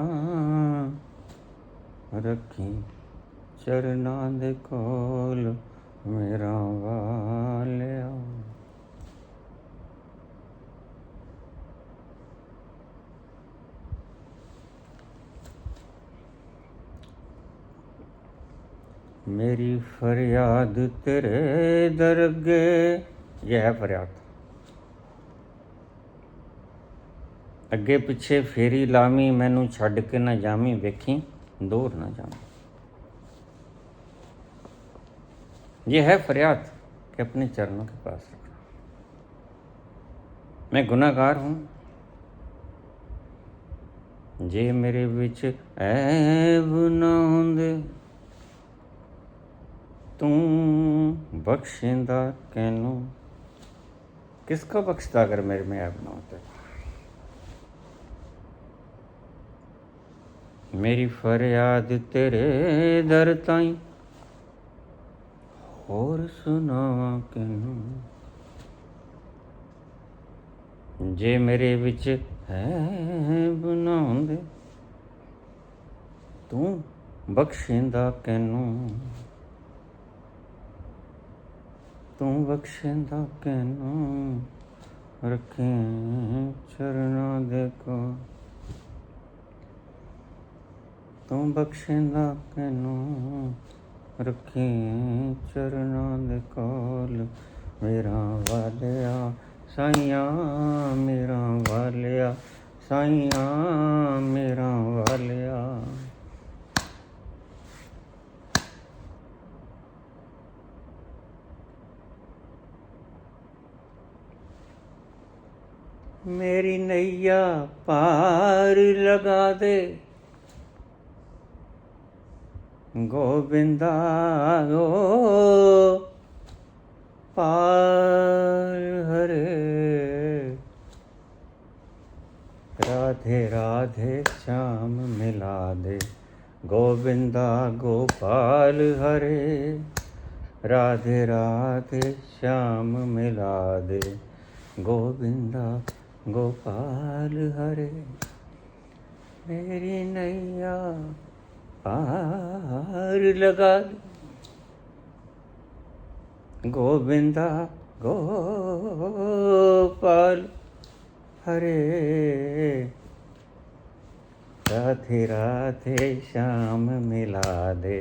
रखी चरना दे कोल मेरा वालिया। मेरी फरियाद तेरे दरगे, यह है फरियाद। अगे पिछे फेरी लामी मैनू छड़ के ना जामी, वेखी दूर ना जामी। यह है फरियाद कि अपने चरणों के पास रखना। मैं गुनाहगार हूँ, जे मेरे विच ऐब ना होंदे तू बख्शिंदा कैनू। किसको बख्शता अगर मेरे में ऐब ना होते। मेरी फरियाद तेरे दर ताईं होर सुनावा कैनू। जे मेरे विच ऐब ना होंदे तू बख्शिंदा कैनू। तू बख्शिंदा कैनू रखें चरना दे कोल। तू बख्शिंदा कैनू रखें चरना दे कोल। मेरा वालिया साइयां मेरा वालिया साइयां मेरा वालिया। मेरी नैया पार लगा दे गोविंदा गो पार हरे। राधे राधे श्याम मिला दे गोविंदा गोपाल हरे। राधे राधे श्याम मिला दे गोविंदा गोपाल हरे। मेरी नैया पार लगा दे गोविंदा गोपाल हरे। राधे राधे श्याम मिला दे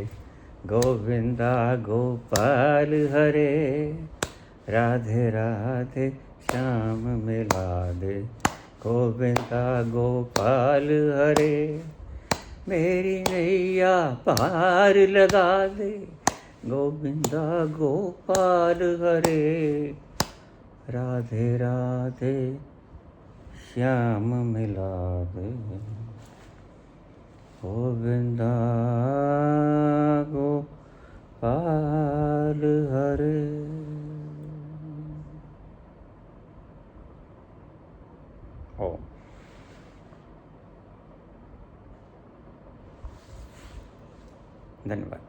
गोविंदा गोपाल हरे। राधे राधे श्याम मिला दे गोविंदा गोपाल हरे। मेरी नैया पार लगा दे गोविंदा गोपाल हरे। राधे राधे श्याम मिला दे गोविंदा गोपाल हरे। हो धन्यवाद।